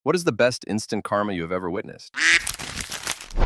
What is the best instant karma you have ever witnessed?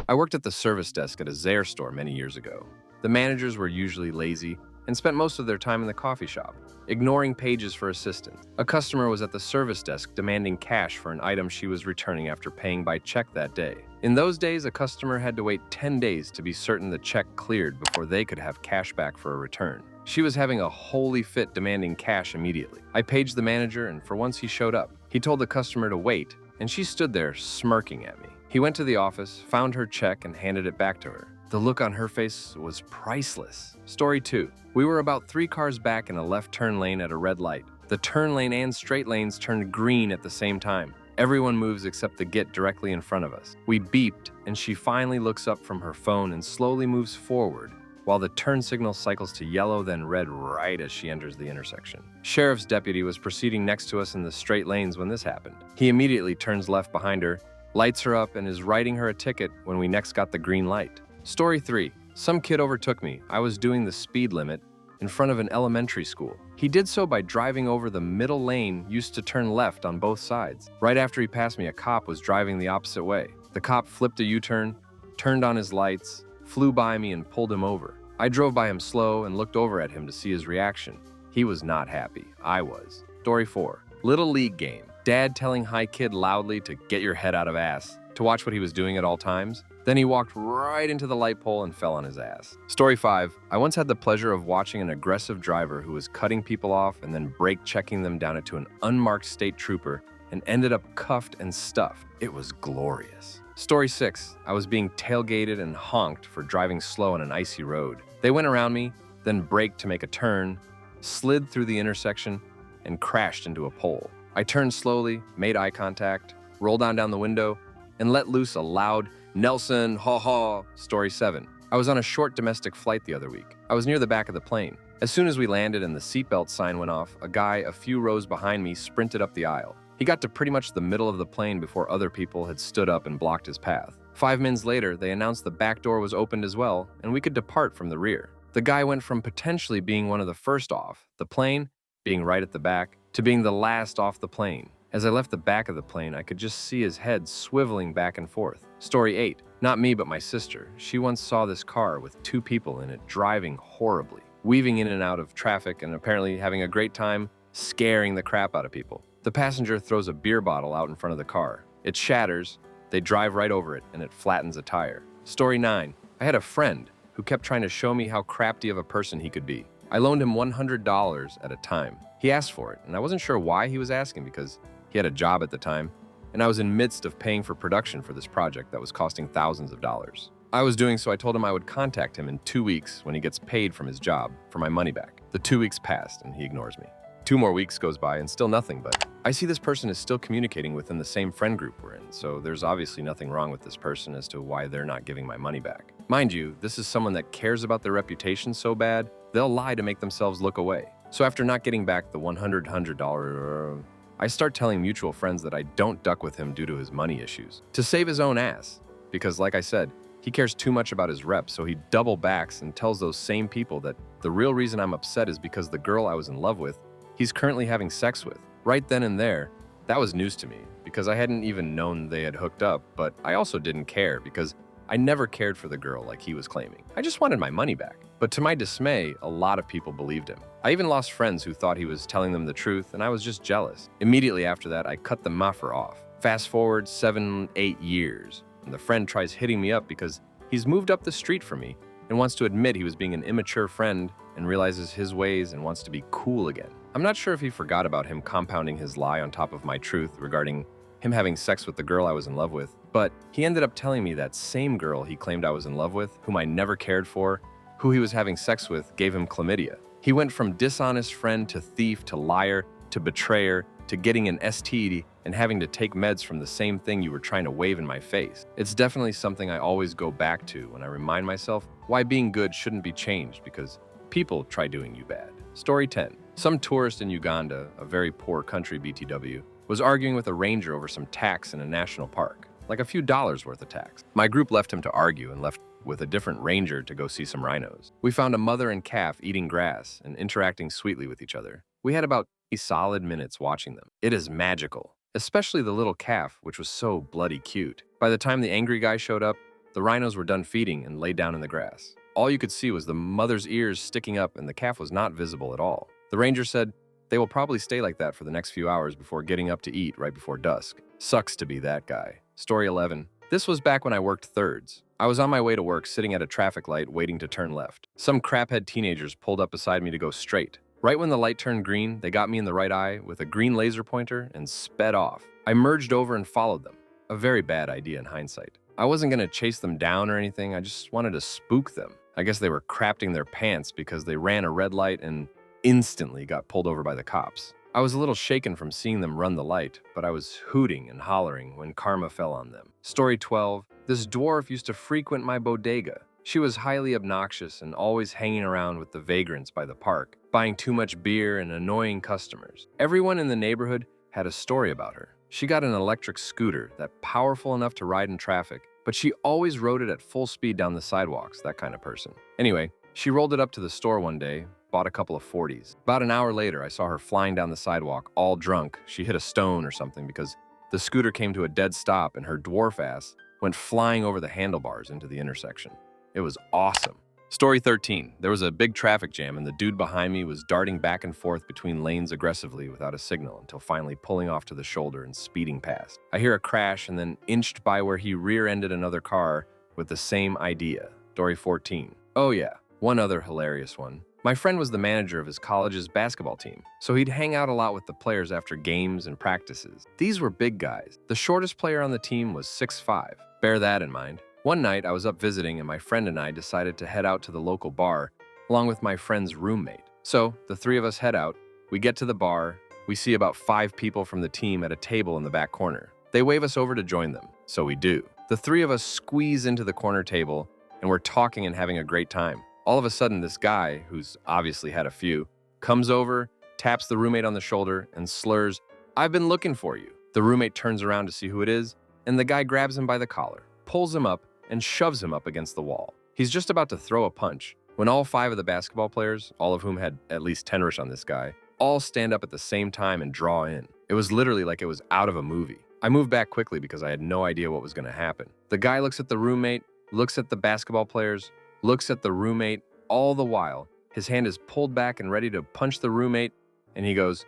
I worked at the service desk at a Zayre store many years ago. The managers were usually lazy and spent most of their time in the coffee shop, ignoring pages for assistance. A customer was at the service desk demanding cash for an item she was returning after paying by check that day. In those days, a customer had to wait 10 days to be certain the check cleared before they could have cash back for a return. She was having a holy fit demanding cash immediately. I paged the manager, and for once he showed up. He told the customer to wait, and she stood there smirking at me. He went to the office, found her check, and handed it back to her. The look on her face was priceless. Story 2. We were about 3 cars back in a left turn lane at a red light. The turn lane and straight lanes turned green at the same time. Everyone moves except the Git directly in front of us. We beeped, and she finally looks up from her phone and slowly moves forward, while the turn signal cycles to yellow then red right as she enters the intersection. Sheriff's deputy was proceeding next to us in the straight lanes when this happened. He immediately turns left behind her, lights her up, and is writing her a ticket when we next got the green light. Story 3. Some kid overtook me. I was doing the speed limit in front of an elementary school. He did so by driving over the middle lane used to turn left on both sides. Right after he passed me, a cop was driving the opposite way. The cop flipped a U-turn, turned on his lights, flew by me, and pulled him over. I drove by him slow and looked over at him to see his reaction. He was not happy. I was. Story 4. Little league game. Dad telling hi kid loudly to get your head out of ass, to watch what he was doing at all times. Then he walked right into the light pole and fell on his ass. Story 5. I once had the pleasure of watching an aggressive driver who was cutting people off and then brake checking them down into an unmarked state trooper and ended up cuffed and stuffed. It was glorious. Story 6. I was being tailgated and honked for driving slow on an icy road. They went around me, then braked to make a turn, slid through the intersection, and crashed into a pole. I turned slowly, made eye contact, rolled on down the window, and let loose a loud Nelson, ha ha. Story 7. I was on a short domestic flight the other week. I was near the back of the plane. As soon as we landed and the seatbelt sign went off, a guy a few rows behind me sprinted up the aisle. He got to pretty much the middle of the plane before other people had stood up and blocked his path. 5 minutes later, they announced the back door was opened as well, and we could depart from the rear. The guy went from potentially being one of the first off the plane, being right at the back, to being the last off the plane. As I left the back of the plane, I could just see his head swiveling back and forth. Story 8. Not me, but my sister. She once saw this car with 2 people in it driving horribly, weaving in and out of traffic and apparently having a great time scaring the crap out of people. The passenger throws a beer bottle out in front of the car. It shatters, they drive right over it, and it flattens a tire. Story 9. I had a friend who kept trying to show me how crafty of a person he could be. I loaned him $100 at a time. He asked for it, and I wasn't sure why he was asking because he had a job at the time, and I was in midst of paying for production for this project that was costing thousands of dollars. I was doing so I told him I would contact him in 2 weeks when he gets paid from his job for my money back. The 2 weeks passed, and he ignores me. 2 more weeks goes by and still nothing, but I see this person is still communicating within the same friend group we're in, so there's obviously nothing wrong with this person as to why they're not giving my money back. Mind you, this is someone that cares about their reputation so bad, they'll lie to make themselves look away. So after not getting back the $100, I start telling mutual friends that I don't duck with him due to his money issues, to save his own ass, because like I said, he cares too much about his rep, so he double backs and tells those same people that the real reason I'm upset is because the girl I was in love with, he's currently having sex with. Right then and there, that was news to me, because I hadn't even known they had hooked up, but I also didn't care because I never cared for the girl like he was claiming. I just wanted my money back. But to my dismay, a lot of people believed him. I even lost friends who thought he was telling them the truth, and I was just jealous. Immediately after that, I cut the maffer off. Fast forward 7-8 years, and the friend tries hitting me up because he's moved up the street from me and wants to admit he was being an immature friend and realizes his ways and wants to be cool again. I'm not sure if he forgot about him compounding his lie on top of my truth regarding him having sex with the girl I was in love with, but he ended up telling me that same girl he claimed I was in love with, whom I never cared for, who he was having sex with, gave him chlamydia. He went from dishonest friend to thief to liar to betrayer to getting an STD and having to take meds from the same thing you were trying to wave in my face. It's definitely something I always go back to when I remind myself why being good shouldn't be changed because people try doing you bad. Story 10. Some tourist in Uganda, a very poor country BTW, was arguing with a ranger over some tax in a national park, like a few dollars worth of tax. My group left him to argue and left with a different ranger to go see some rhinos. We found a mother and calf eating grass and interacting sweetly with each other. We had about 3 solid minutes watching them. It is magical. especially the little calf, which was so bloody cute. By the time the angry guy showed up, the rhinos were done feeding and laid down in the grass. All you could see was the mother's ears sticking up, and the calf was not visible at all. The ranger said, "They will probably stay like that for the next few hours before getting up to eat right before dusk." Sucks to be that guy. Story 11. This was back when I worked thirds. I was on my way to work sitting at a traffic light waiting to turn left. Some craphead teenagers pulled up beside me to go straight. Right when the light turned green, they got me in the right eye with a green laser pointer and sped off. I merged over and followed them. A very bad idea in hindsight. I wasn't going to chase them down or anything, I just wanted to spook them. I guess they were crapping their pants because they ran a red light and instantly got pulled over by the cops. I was a little shaken from seeing them run the light, but I was hooting and hollering when karma fell on them. Story 12. This dwarf used to frequent my bodega. She was highly obnoxious and always hanging around with the vagrants by the park, buying too much beer and annoying customers. Everyone in the neighborhood had a story about her. She got an electric scooter that powerful enough to ride in traffic, but she always rode it at full speed down the sidewalks, that kind of person. Anyway, she rolled it up to the store one day, bought a couple of 40s. About an hour later, I saw her flying down the sidewalk, all drunk. She hit a stone or something because the scooter came to a dead stop and her dwarf ass went flying over the handlebars into the intersection. It was awesome. Story 13. There was a big traffic jam and the dude behind me was darting back and forth between lanes aggressively without a signal until finally pulling off to the shoulder and speeding past. I hear a crash and then inched by where he rear-ended another car with the same idea. Story 14. Oh yeah, one other hilarious one. My friend was the manager of his college's basketball team, so he'd hang out a lot with the players after games and practices. These were big guys. The shortest player on the team was 6'5". Bear that in mind. One night, I was up visiting and my friend and I decided to head out to the local bar along with my friend's roommate. So, the three of us head out, we get to the bar, we see about 5 people from the team at a table in the back corner. They wave us over to join them, so we do. The three of us squeeze into the corner table and we're talking and having a great time. All of a sudden, this guy, who's obviously had a few, comes over, taps the roommate on the shoulder, and slurs, "I've been looking for you." The roommate turns around to see who it is, and the guy grabs him by the collar, pulls him up, and shoves him up against the wall. He's just about to throw a punch when all 5 of the basketball players, all of whom had at least 10 rush on this guy, all stand up at the same time and draw in. It was literally like it was out of a movie. I moved back quickly because I had no idea what was going to happen. The guy looks at the roommate, looks at the basketball players, looks at the roommate. All the while, his hand is pulled back and ready to punch the roommate, and he goes,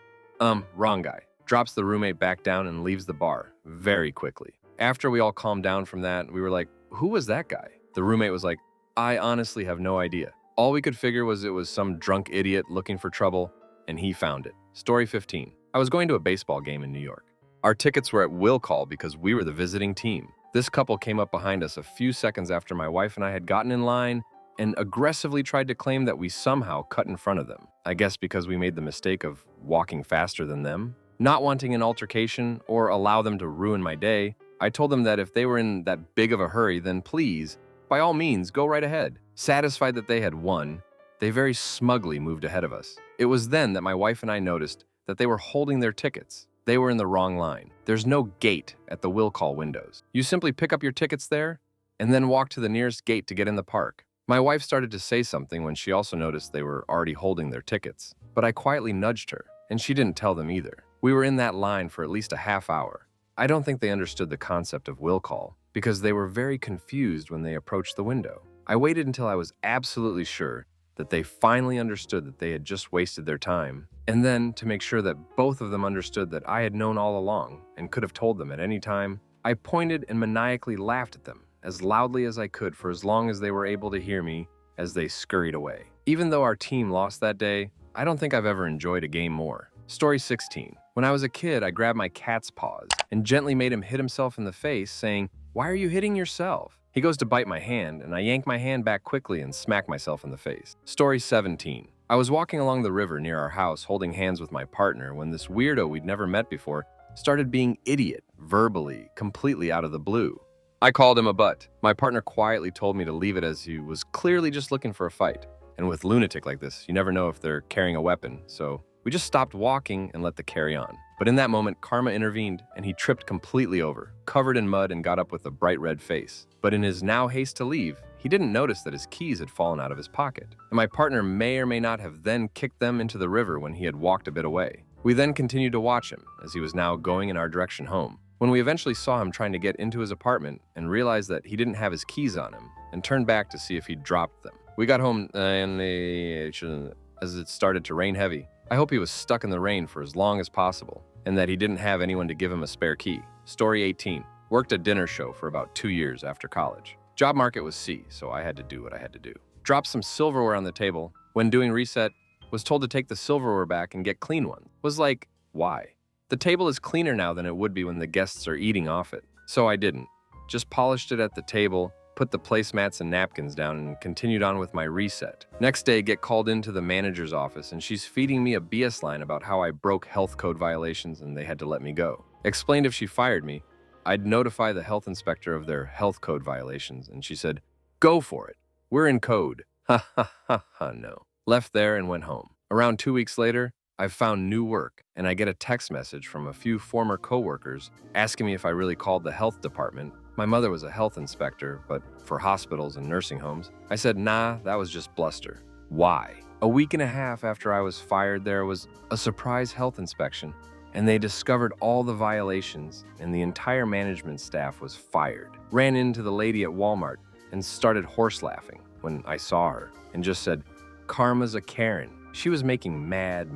wrong guy. Drops the roommate back down and leaves the bar very quickly. After we all calmed down from that, we were like, who was that guy? The roommate was like, I honestly have no idea. All we could figure was it was some drunk idiot looking for trouble, and he found it. Story 15. I was going to a baseball game in New York. Our tickets were at will call because we were the visiting team. This couple came up behind us a few seconds after my wife and I had gotten in line and aggressively tried to claim that we somehow cut in front of them. I guess because we made the mistake of walking faster than them. Not wanting an altercation or allow them to ruin my day, I told them that if they were in that big of a hurry, then please, by all means, go right ahead. Satisfied that they had won, they very smugly moved ahead of us. It was then that my wife and I noticed that they were holding their tickets. They were in the wrong line. There's no gate at the will call windows. You simply pick up your tickets there and then walk to the nearest gate to get in the park. My wife started to say something when she also noticed they were already holding their tickets, but I quietly nudged her, and she didn't tell them either. We were in that line for at least a half hour. I don't think they understood the concept of will call, because they were very confused when they approached the window. I waited until I was absolutely sure that they finally understood that they had just wasted their time, and then, to make sure that both of them understood that I had known all along and could have told them at any time, I pointed and maniacally laughed at them as loudly as I could for as long as they were able to hear me as they scurried away. Even though our team lost that day, I don't think I've ever enjoyed a game more. Story 16. When I was a kid, I grabbed my cat's paws and gently made him hit himself in the face, saying, "Why are you hitting yourself?" He goes to bite my hand, and I yank my hand back quickly and smack myself in the face. Story 17. I was walking along the river near our house holding hands with my partner when this weirdo we'd never met before started being idiot, verbally, completely out of the blue. I called him a butt. My partner quietly told me to leave it as he was clearly just looking for a fight. And with lunatic like this, you never know if they're carrying a weapon, so we just stopped walking and let the carry on. But in that moment, karma intervened and he tripped completely over, covered in mud and got up with a bright red face. But in his now haste to leave, he didn't notice that his keys had fallen out of his pocket. And my partner may or may not have then kicked them into the river when he had walked a bit away. We then continued to watch him, as he was now going in our direction home. When we eventually saw him trying to get into his apartment and realized that he didn't have his keys on him, and turned back to see if he'd dropped them. We got home as it started to rain heavy. I hope he was stuck in the rain for as long as possible, and that he didn't have anyone to give him a spare key. Story 18. Worked a dinner show for about 2 years after college. Job market was C, so I had to do what I had to do. Dropped some silverware on the table. When doing reset, was told to take the silverware back and get clean ones. Was like, why? The table is cleaner now than it would be when the guests are eating off it. So I didn't. Just polished it at the table, put the placemats and napkins down, and continued on with my reset. Next day, get called into the manager's office, and she's feeding me a BS line about how I broke health code violations and they had to let me go. Explained if she fired me, I'd notify the health inspector of their health code violations, and she said, go for it. We're in code. Ha ha ha ha, no. Left there and went home. Around 2 weeks later, I've found new work, and I get a text message from a few former coworkers asking me if I really called the health department. My mother was a health inspector, but for hospitals and nursing homes. I said, nah, that was just bluster. Why? A week and a half after I was fired, there was a surprise health inspection, and they discovered all the violations, and the entire management staff was fired. Ran into the lady at Walmart and started horse laughing when I saw her, and just said, karma's a Karen. She was making mad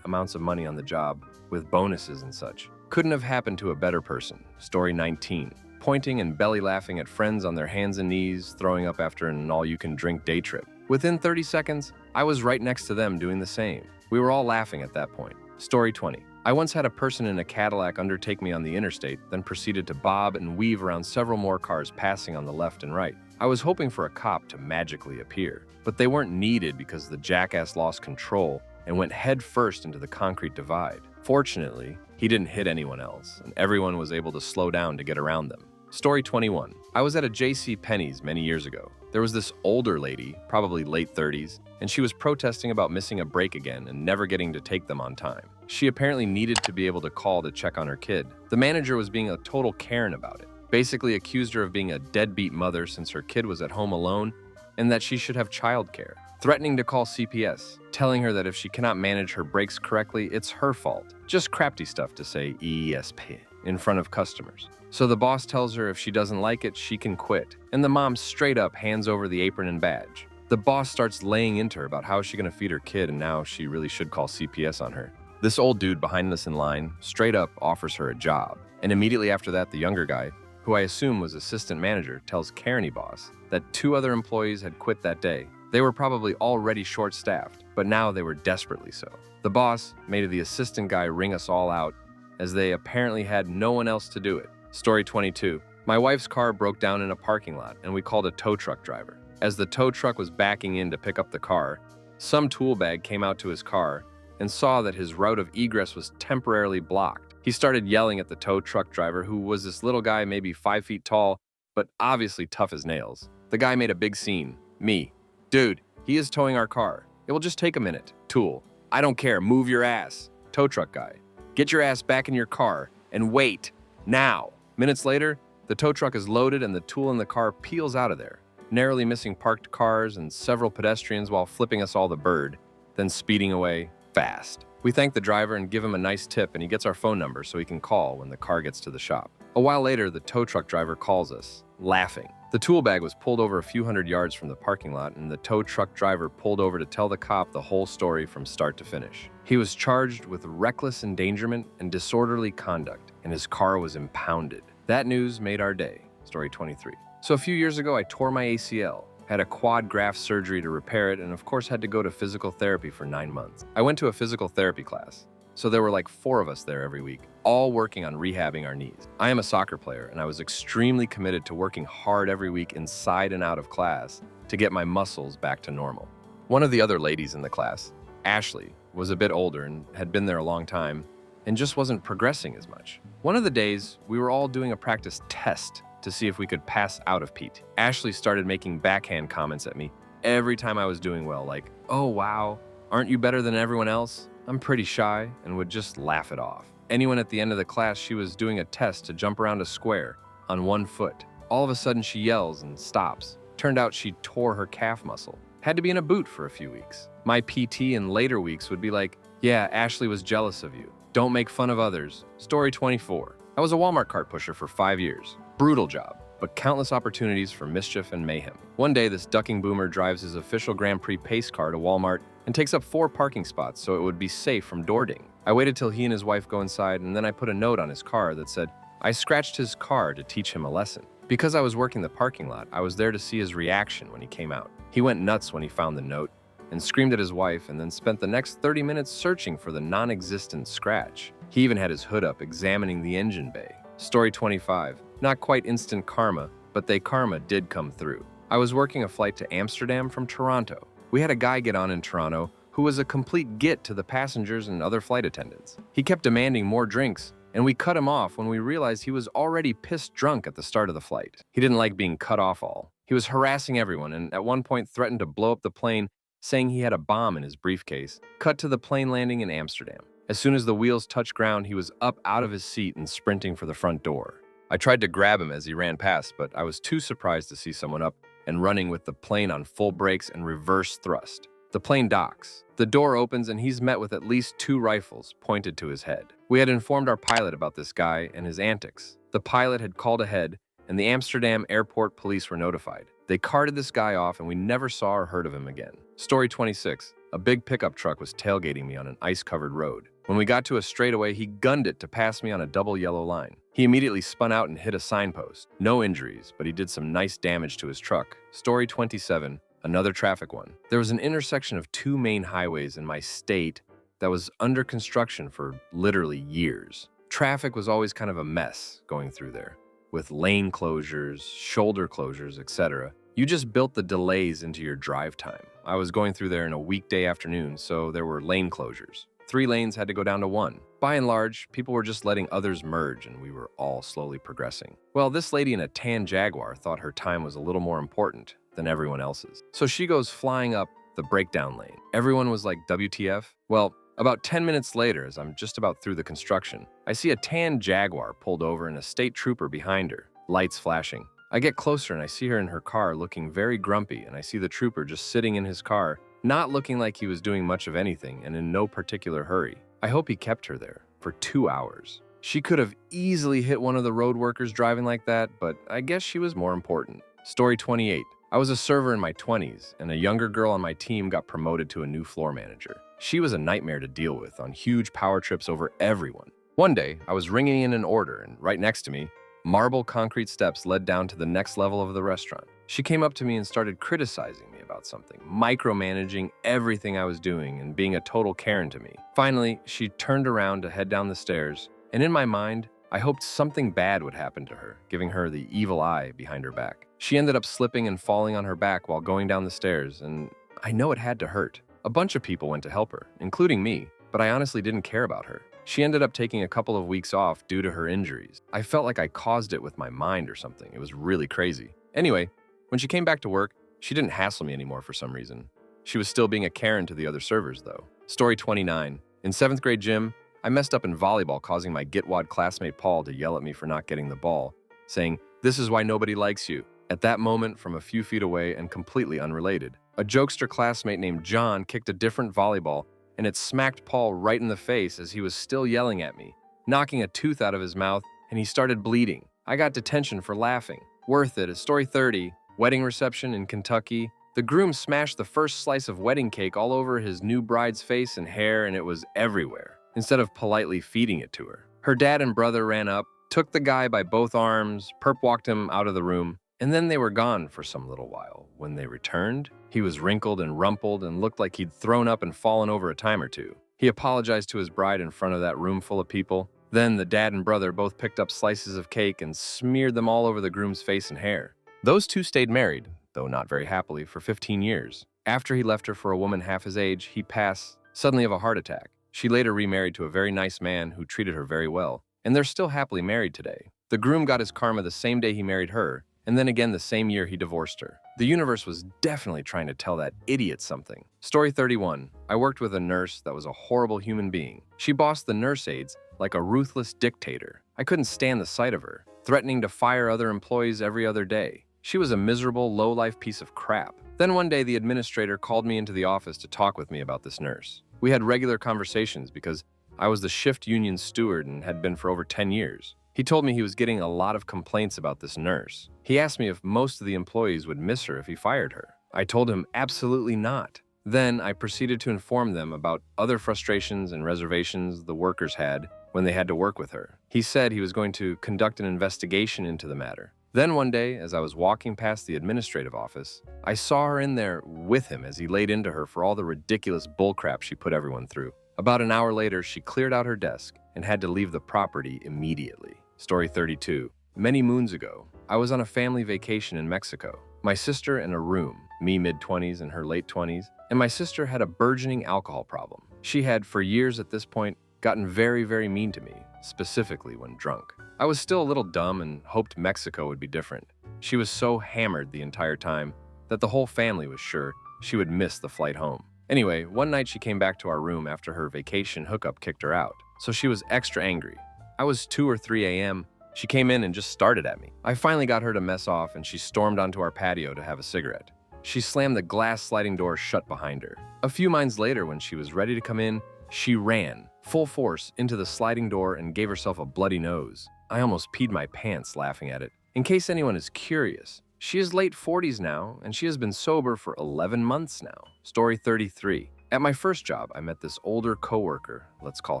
amounts of money on the job with bonuses and such. Couldn't have happened to a better person. Story 19. Pointing and belly laughing at friends on their hands and knees, throwing up after an all-you-can-drink day trip. Within 30 seconds, I was right next to them doing the same. We were all laughing at that point. Story 20. I once had a person in a Cadillac undertake me on the interstate, then proceeded to bob and weave around several more cars passing on the left and right. I was hoping for a cop to magically appear, but they weren't needed because the jackass lost control and went head first into the concrete divide. Fortunately, he didn't hit anyone else, and everyone was able to slow down to get around them. Story 21. I was at a J.C. Penney's many years ago. There was this older lady, probably late 30s, and she was protesting about missing a break again and never getting to take them on time. She apparently needed to be able to call to check on her kid. The manager was being a total Karen about it. Basically accused her of being a deadbeat mother since her kid was at home alone and that she should have childcare. Threatening to call CPS, telling her that if she cannot manage her breaks correctly, it's her fault. Just crafty stuff to say ESP in front of customers. So the boss tells her if she doesn't like it, she can quit. And the mom straight up hands over the apron and badge. The boss starts laying into her about how she's gonna feed her kid and now she really should call CPS on her. This old dude behind us in line straight up offers her a job. And immediately after that, the younger guy, who I assume was assistant manager, tells Kareny boss that 2 other employees had quit that day. They were probably already short-staffed, but now they were desperately so. The boss made the assistant guy ring us all out, as they apparently had no one else to do it. Story 22. My wife's car broke down in a parking lot, and we called a tow truck driver. As the tow truck was backing in to pick up the car, some tool bag came out to his car and saw that his route of egress was temporarily blocked. He started yelling at the tow truck driver, who was this little guy, maybe 5 feet tall, but obviously tough as nails. The guy made a big scene. Me. Dude, he is towing our car. It will just take a minute. Tool. I don't care. Move your ass. Tow truck guy. Get your ass back in your car and wait. Now. Minutes later, the tow truck is loaded and the tool in the car peels out of there, narrowly missing parked cars and several pedestrians while flipping us all the bird, then speeding away fast. We thank the driver and give him a nice tip, and he gets our phone number so he can call when the car gets to the shop. A while later, the tow truck driver calls us, laughing. The tool bag was pulled over a few hundred yards from the parking lot, and the tow truck driver pulled over to tell the cop the whole story from start to finish. He was charged with reckless endangerment and disorderly conduct, and his car was impounded. That news made our day. Story 23. So a few years ago, I tore my ACL, had a quad graft surgery to repair it, and of course had to go to physical therapy for 9 months. I went to a physical therapy class, so there were like 4 of us there every week, all working on rehabbing our knees. I am a soccer player, and I was extremely committed to working hard every week inside and out of class to get my muscles back to normal. One of the other ladies in the class, Ashley, was a bit older and had been there a long time and just wasn't progressing as much. One of the days, we were all doing a practice test to see if we could pass out of Pete. Ashley started making backhand comments at me every time I was doing well, like, oh wow, aren't you better than everyone else? I'm pretty shy, and would just laugh it off. Anyone at the end of the class, she was doing a test to jump around a square on 1 foot. All of a sudden she yells and stops. Turned out she tore her calf muscle. Had to be in a boot for a few weeks. My PT in later weeks would be like, Yeah, Ashley was jealous of you. Don't make fun of others. Story 24. I was a Walmart cart pusher for 5 years. Brutal job, but countless opportunities for mischief and mayhem. One day, this ducking boomer drives his official Grand Prix pace car to Walmart and takes up 4 parking spots so it would be safe from door ding. I waited till he and his wife go inside, and then I put a note on his car that said, I scratched his car to teach him a lesson. Because I was working the parking lot, I was there to see his reaction when he came out. He went nuts when he found the note and screamed at his wife, and then spent the next 30 minutes searching for the non-existent scratch. He even had his hood up examining the engine bay. Story 25. Not quite instant karma, but karma did come through. I was working a flight to Amsterdam from Toronto. We had a guy get on in Toronto who was a complete git to the passengers and other flight attendants. He kept demanding more drinks, and we cut him off when we realized he was already pissed drunk at the start of the flight. He didn't like being cut off all. He was harassing everyone and at one point threatened to blow up the plane, saying he had a bomb in his briefcase. Cut to the plane landing in Amsterdam. As soon as the wheels touched ground, he was up out of his seat and sprinting for the front door. I tried to grab him as he ran past, but I was too surprised to see someone up and running with the plane on full brakes and reverse thrust. The plane docks. The door opens and he's met with at least 2 rifles pointed to his head. We had informed our pilot about this guy and his antics. The pilot had called ahead, and the Amsterdam airport police were notified. They carted this guy off, and we never saw or heard of him again. Story 26. A big pickup truck was tailgating me on an ice-covered road. When we got to a straightaway, he gunned it to pass me on a double yellow line. He immediately spun out and hit a signpost. No injuries, but he did some nice damage to his truck. Story 27. Another traffic one. There was an intersection of 2 main highways in my state that was under construction for literally years. Traffic was always kind of a mess going through there, with lane closures, shoulder closures, etc. You just built the delays into your drive time. I was going through there in a weekday afternoon, so there were lane closures. 3 lanes had to go down to 1. By and large, people were just letting others merge, and we were all slowly progressing. Well, this lady in a tan Jaguar thought her time was a little more important than everyone else's. So she goes flying up the breakdown lane. Everyone was like, WTF? Well, about 10 minutes later, as I'm just about through the construction, I see a tan Jaguar pulled over and a state trooper behind her, lights flashing. I get closer and I see her in her car looking very grumpy, and I see the trooper just sitting in his car, not looking like he was doing much of anything and in no particular hurry. I hope he kept her there for 2 hours. She could have easily hit one of the road workers driving like that, but I guess she was more important. Story 28. I was a server in my 20s, and a younger girl on my team got promoted to a new floor manager. She was a nightmare to deal with on huge power trips over everyone. One day, I was ringing in an order, and right next to me, marble concrete steps led down to the next level of the restaurant. She came up to me and started criticizing me about something, micromanaging everything I was doing and being a total Karen to me. Finally, she turned around to head down the stairs, and in my mind, I hoped something bad would happen to her, giving her the evil eye behind her back. She ended up slipping and falling on her back while going down the stairs, and I know it had to hurt. A bunch of people went to help her, including me, but I honestly didn't care about her. She ended up taking a couple of weeks off due to her injuries. I felt like I caused it with my mind or something. It was really crazy. Anyway, when she came back to work, she didn't hassle me anymore for some reason. She was still being a Karen to the other servers, though. Story 29. In 7th grade gym, I messed up in volleyball, causing my Gitwad classmate Paul to yell at me for not getting the ball, saying, "This is why nobody likes you." At that moment, from a few feet away and completely unrelated, a jokester classmate named John kicked a different volleyball, and it smacked Paul right in the face as he was still yelling at me, knocking a tooth out of his mouth, and he started bleeding. I got detention for laughing. Worth it. Is story 30. Wedding reception in Kentucky. The groom smashed the first slice of wedding cake all over his new bride's face and hair, and it was everywhere, instead of politely feeding it to her. Her dad and brother ran up, took the guy by both arms, perp-walked him out of the room, and then they were gone for some little while. When they returned, he was wrinkled and rumpled and looked like he'd thrown up and fallen over a time or 2. He apologized to his bride in front of that room full of people. Then the dad and brother both picked up slices of cake and smeared them all over the groom's face and hair. Those 2 stayed married, though not very happily, for 15 years. After he left her for a woman half his age, he passed suddenly of a heart attack. She later remarried to a very nice man who treated her very well, and they're still happily married today. The groom got his karma the same day he married her, and then again the same year he divorced her. The universe was definitely trying to tell that idiot something. Story 31. I worked with a nurse that was a horrible human being. She bossed the nurse aides like a ruthless dictator. I couldn't stand the sight of her, threatening to fire other employees every other day. She was a miserable, low-life piece of crap. Then one day the administrator called me into the office to talk with me about this nurse. We had regular conversations because I was the shift union steward and had been for over 10 years. He told me he was getting a lot of complaints about this nurse. He asked me if most of the employees would miss her if he fired her. I told him absolutely not. Then I proceeded to inform them about other frustrations and reservations the workers had when they had to work with her. He said he was going to conduct an investigation into the matter. Then one day, as I was walking past the administrative office, I saw her in there with him as he laid into her for all the ridiculous bullcrap she put everyone through. About an hour later, she cleared out her desk and had to leave the property immediately. Story 32. Many moons ago, I was on a family vacation in Mexico. My sister in a room, me mid-20s and her late 20s, and my sister had a burgeoning alcohol problem. She had, for years at this point, gotten very, very mean to me, specifically when drunk. I was still a little dumb and hoped Mexico would be different. She was so hammered the entire time that the whole family was sure she would miss the flight home. Anyway, one night she came back to our room after her vacation hookup kicked her out, so she was extra angry. I was 2 or 3 a.m. She came in and just started at me. I finally got her to mess off and she stormed onto our patio to have a cigarette. She slammed the glass sliding door shut behind her. A few minutes later, when she was ready to come in, she ran, full force, into the sliding door and gave herself a bloody nose. I almost peed my pants laughing at it. In case anyone is curious, she is late 40s now, and she has been sober for 11 months now. Story 33. At my first job, I met this older coworker, let's call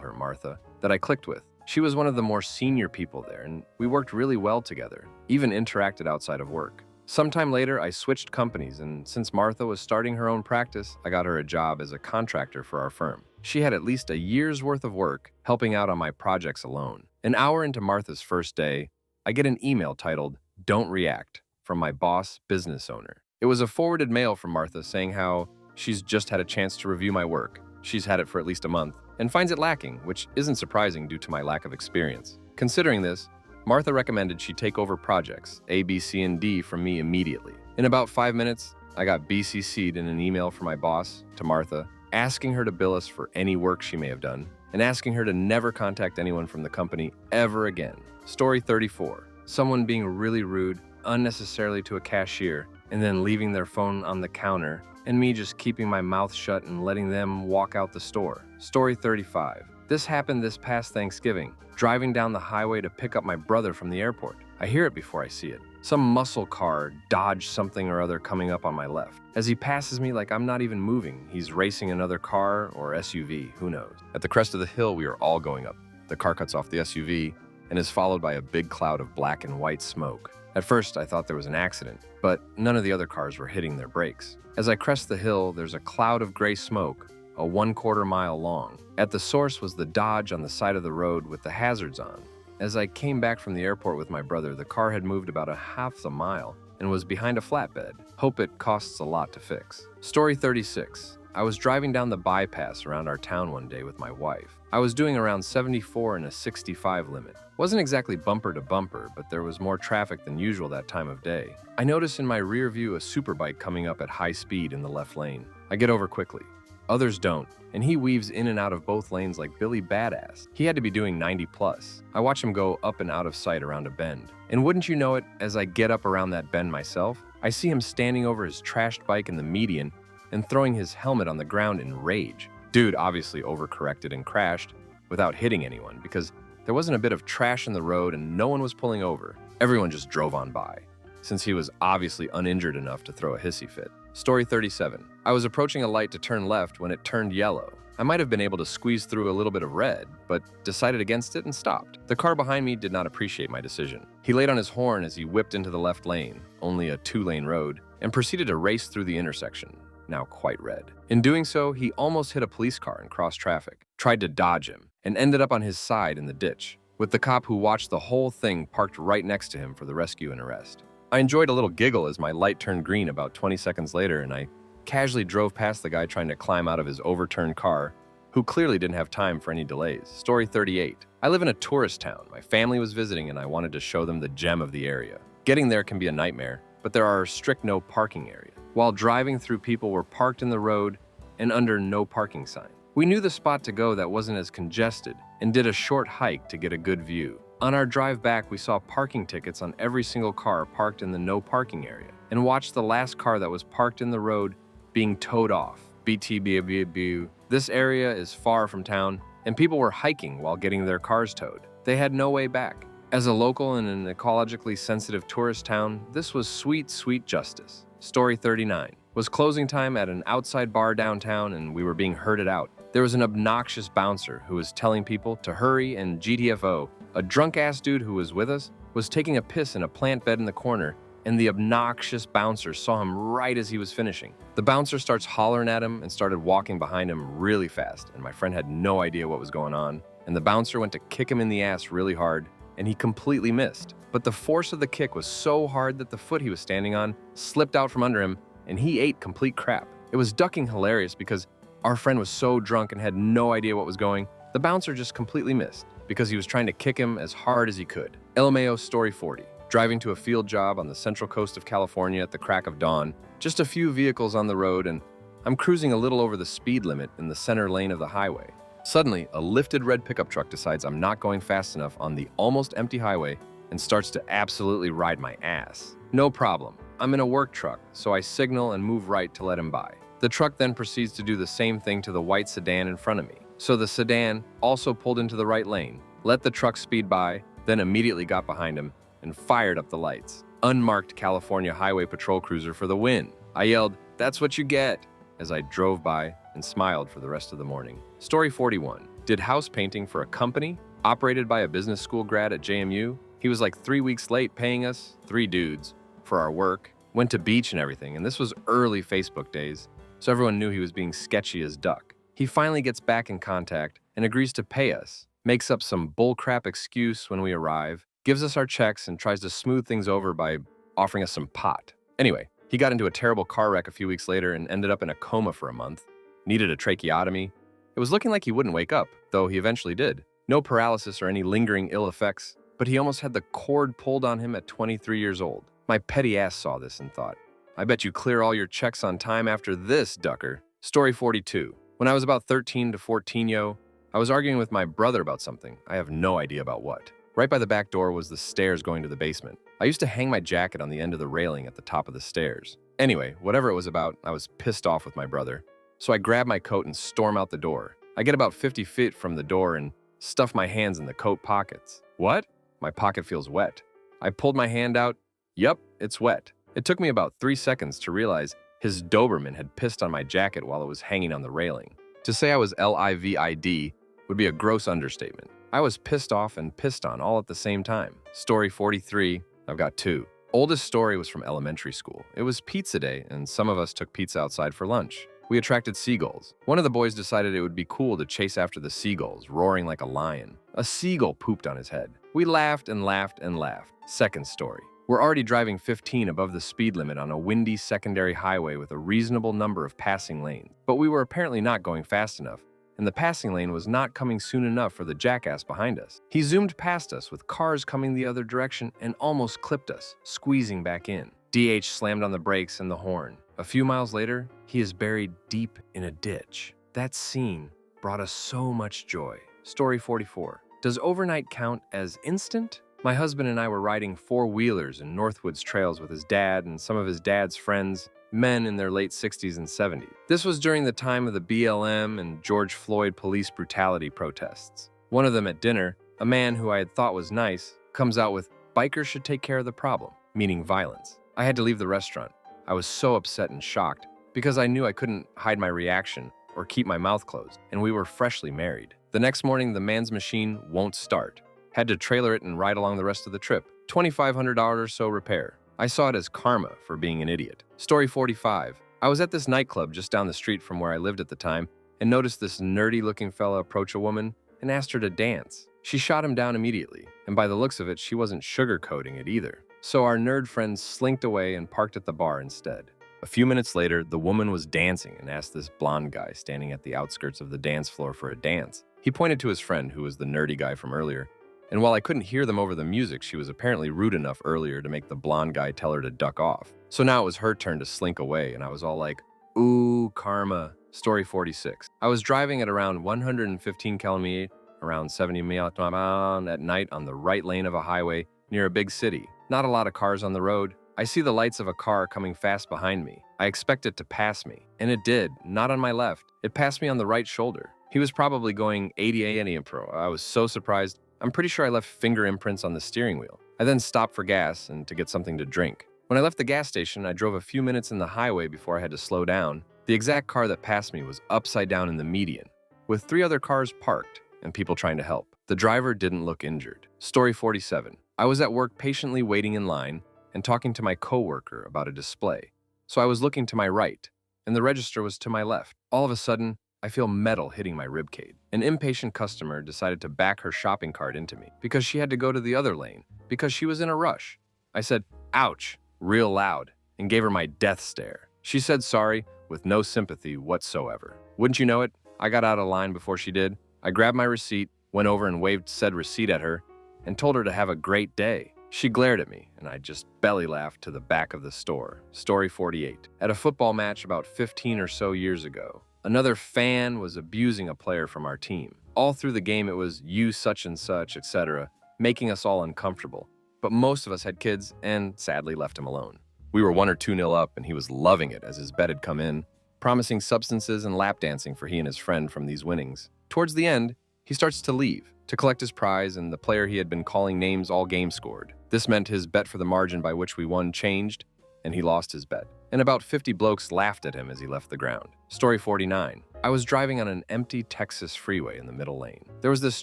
her Martha, that I clicked with. She was one of the more senior people there, and we worked really well together, even interacted outside of work. Sometime later, I switched companies, and since Martha was starting her own practice, I got her a job as a contractor for our firm. She had at least a year's worth of work helping out on my projects alone. An hour into Martha's first day, I get an email titled, "Don't React," from my boss, business owner. It was a forwarded mail from Martha saying how she's just had a chance to review my work. She's had it for at least a month, and finds it lacking, which isn't surprising due to my lack of experience. Considering this, Martha recommended she take over projects A, B, C, and D from me immediately. In about 5 minutes, I got BCC'd in an email from my boss to Martha, asking her to bill us for any work she may have done, and asking her to never contact anyone from the company ever again. Story 34. Someone being really rude, unnecessarily to a cashier, and then leaving their phone on the counter, and me just keeping my mouth shut and letting them walk out the store. Story 35. This happened this past Thanksgiving, driving down the highway to pick up my brother from the airport. I hear it before I see it. Some muscle car dodged something or other coming up on my left. As he passes me like I'm not even moving, he's racing another car or SUV, who knows. At the crest of the hill we are all going up. The car cuts off the SUV and is followed by a big cloud of black and white smoke. At first I thought there was an accident, but none of the other cars were hitting their brakes. As I crest the hill, there's a cloud of gray smoke, a 1/4 mile long. At the source was the Dodge on the side of the road with the hazards on. As I came back from the airport with my brother, the car had moved about a half a mile and was behind a flatbed. Hope it costs a lot to fix. Story 36. I was driving down the bypass around our town one day with my wife. I was doing around 74 and a 65 limit. Wasn't exactly bumper to bumper, but there was more traffic than usual that time of day. I notice in my rear view a superbike coming up at high speed in the left lane. I get over quickly. Others don't, and he weaves in and out of both lanes like Billy Badass. He had to be doing 90 plus. I watch him go up and out of sight around a bend. And wouldn't you know it, as I get up around that bend myself, I see him standing over his trashed bike in the median and throwing his helmet on the ground in rage. Dude obviously overcorrected and crashed without hitting anyone because there wasn't a bit of trash in the road and no one was pulling over. Everyone just drove on by, since he was obviously uninjured enough to throw a hissy fit. Story 37. I was approaching a light to turn left when it turned yellow. I might have been able to squeeze through a little bit of red, but decided against it and stopped. The car behind me did not appreciate my decision. He laid on his horn as he whipped into the left lane, only a 2-lane road, and proceeded to race through the intersection, now quite red. In doing so, he almost hit a police car and crossed traffic, tried to dodge him, and ended up on his side in the ditch, with the cop who watched the whole thing parked right next to him for the rescue and arrest. I enjoyed a little giggle as my light turned green about 20 seconds later and I casually drove past the guy trying to climb out of his overturned car, who clearly didn't have time for any delays. Story 38. I live in a tourist town. My family was visiting and I wanted to show them the gem of the area. Getting there can be a nightmare, but there are strict no parking areas. While driving through, people were parked in the road and under no parking sign. We knew the spot to go that wasn't as congested and did a short hike to get a good view. On our drive back, we saw parking tickets on every single car parked in the no parking area and watched the last car that was parked in the road being towed off. BTBBB. This area is far from town, and people were hiking while getting their cars towed. They had no way back. As a local in an ecologically sensitive tourist town, this was sweet, sweet justice. Story 39. Was closing time at an outside bar downtown and we were being herded out. There was an obnoxious bouncer who was telling people to hurry, and GTFO, a drunk-ass dude who was with us, was taking a piss in a plant bed in the corner, and the obnoxious bouncer saw him right as he was finishing. The bouncer starts hollering at him and started walking behind him really fast, and my friend had no idea what was going on, and the bouncer went to kick him in the ass really hard, and he completely missed. But the force of the kick was so hard that the foot he was standing on slipped out from under him, and he ate complete crap. It was ducking hilarious because our friend was so drunk and had no idea what was going. The bouncer just completely missed because he was trying to kick him as hard as he could. LMAO Story 40. Driving to a field job on the central coast of California at the crack of dawn. Just a few vehicles on the road, and I'm cruising a little over the speed limit in the center lane of the highway. Suddenly, a lifted red pickup truck decides I'm not going fast enough on the almost empty highway and starts to absolutely ride my ass. No problem. I'm in a work truck, so I signal and move right to let him by. The truck then proceeds to do the same thing to the white sedan in front of me. So the sedan also pulled into the right lane, let the truck speed by, then immediately got behind him and fired up the lights. Unmarked California Highway Patrol cruiser for the win. I yelled, "That's what you get," as I drove by and smiled for the rest of the morning. Story 41. Did house painting for a company operated by a business school grad at JMU. He was like 3 weeks late paying us, 3 dudes, for our work. Went to beach and everything, and this was early Facebook days, so everyone knew he was being sketchy as duck. He finally gets back in contact and agrees to pay us, makes up some bullcrap excuse when we arrive, gives us our checks, and tries to smooth things over by offering us some pot. Anyway, he got into a terrible car wreck a few weeks later and ended up in a coma for a month. Needed a tracheotomy. It was looking like he wouldn't wake up, though he eventually did. No paralysis or any lingering ill effects, but he almost had the cord pulled on him at 23 years old. My petty ass saw this and thought, I bet you clear all your checks on time after this, ducker. Story 42. When I was about 13 to 14, I was arguing with my brother about something. I have no idea about what. Right by the back door was the stairs going to the basement. I used to hang my jacket on the end of the railing at the top of the stairs. Anyway, whatever it was about, I was pissed off with my brother. So I grab my coat and storm out the door. I get about 50 feet from the door and stuff my hands in the coat pockets. What? My pocket feels wet. I pulled my hand out. Yup, it's wet. It took me about 3 seconds to realize his Doberman had pissed on my jacket while it was hanging on the railing. To say I was livid would be a gross understatement. I was pissed off and pissed on all at the same time. Story 43. I've got 2. Oldest story was from elementary school. It was pizza day, and some of us took pizza outside for lunch. We attracted seagulls. One of the boys decided it would be cool to chase after the seagulls, roaring like a lion. A seagull pooped on his head. We laughed and laughed and laughed. Second story. We're already driving 15 above the speed limit on a windy secondary highway with a reasonable number of passing lanes. But we were apparently not going fast enough, and the passing lane was not coming soon enough for the jackass behind us. He zoomed past us with cars coming the other direction and almost clipped us, squeezing back in. DH slammed on the brakes and the horn. A few miles later, he is buried deep in a ditch. That scene brought us so much joy. Story 44. Does overnight count as instant? My husband and I were riding 4-wheelers in Northwoods trails with his dad and some of his dad's friends, men in their late 60s and 70s. This was during the time of the BLM and George Floyd police brutality protests. One of them at dinner, a man who I had thought was nice, comes out with, "Bikers should take care of the problem," meaning violence. I had to leave the restaurant. I was so upset and shocked because I knew I couldn't hide my reaction or keep my mouth closed, and we were freshly married. The next morning, the man's machine won't start. Had to trailer it and ride along the rest of the trip. $2,500 or so repair. I saw it as karma for being an idiot. Story 45. I was at this nightclub just down the street from where I lived at the time and noticed this nerdy-looking fella approach a woman and asked her to dance. She shot him down immediately, and by the looks of it, she wasn't sugarcoating it either. So our nerd friend slinked away and parked at the bar instead. A few minutes later, the woman was dancing and asked this blonde guy standing at the outskirts of the dance floor for a dance. He pointed to his friend, who was the nerdy guy from earlier, and while I couldn't hear them over the music, she was apparently rude enough earlier to make the blonde guy tell her to duck off. So now it was her turn to slink away, and I was all like, ooh, karma. Story 46. I was driving at around 115 km, around 70 miles at night on the right lane of a highway near a big city. Not a lot of cars on the road, I see the lights of a car coming fast behind me. I expect it to pass me, and it did, not on my left. It passed me on the right shoulder. He was probably going 80 pro. I was so surprised. I'm pretty sure I left finger imprints on the steering wheel. I then stopped for gas and to get something to drink. When I left the gas station, I drove a few minutes in the highway before I had to slow down. The exact car that passed me was upside down in the median, with 3 other cars parked and people trying to help. The driver didn't look injured. Story 47. I was at work patiently waiting in line and talking to my coworker about a display. So I was looking to my right, and the register was to my left. All of a sudden, I feel metal hitting my ribcage. An impatient customer decided to back her shopping cart into me because she had to go to the other lane because she was in a rush. I said, "Ouch," real loud, and gave her my death stare. She said sorry with no sympathy whatsoever. Wouldn't you know it, I got out of line before she did. I grabbed my receipt, went over and waved said receipt at her, and told her to have a great day. She glared at me, and I just belly laughed to the back of the store. Story 48. At a football match about 15 or so years ago, another fan was abusing a player from our team. All through the game it was "you such and such," etc., making us all uncomfortable. But most of us had kids and sadly left him alone. We were 1 or 2-0 up, and he was loving it as his bet had come in, promising substances and lap dancing for he and his friend from these winnings. Towards the end, he starts to leave to collect his prize, and the player he had been calling names all game scored. This meant his bet for the margin by which we won changed, and he lost his bet. And about 50 blokes laughed at him as he left the ground. Story 49. I was driving on an empty Texas freeway in the middle lane. There was this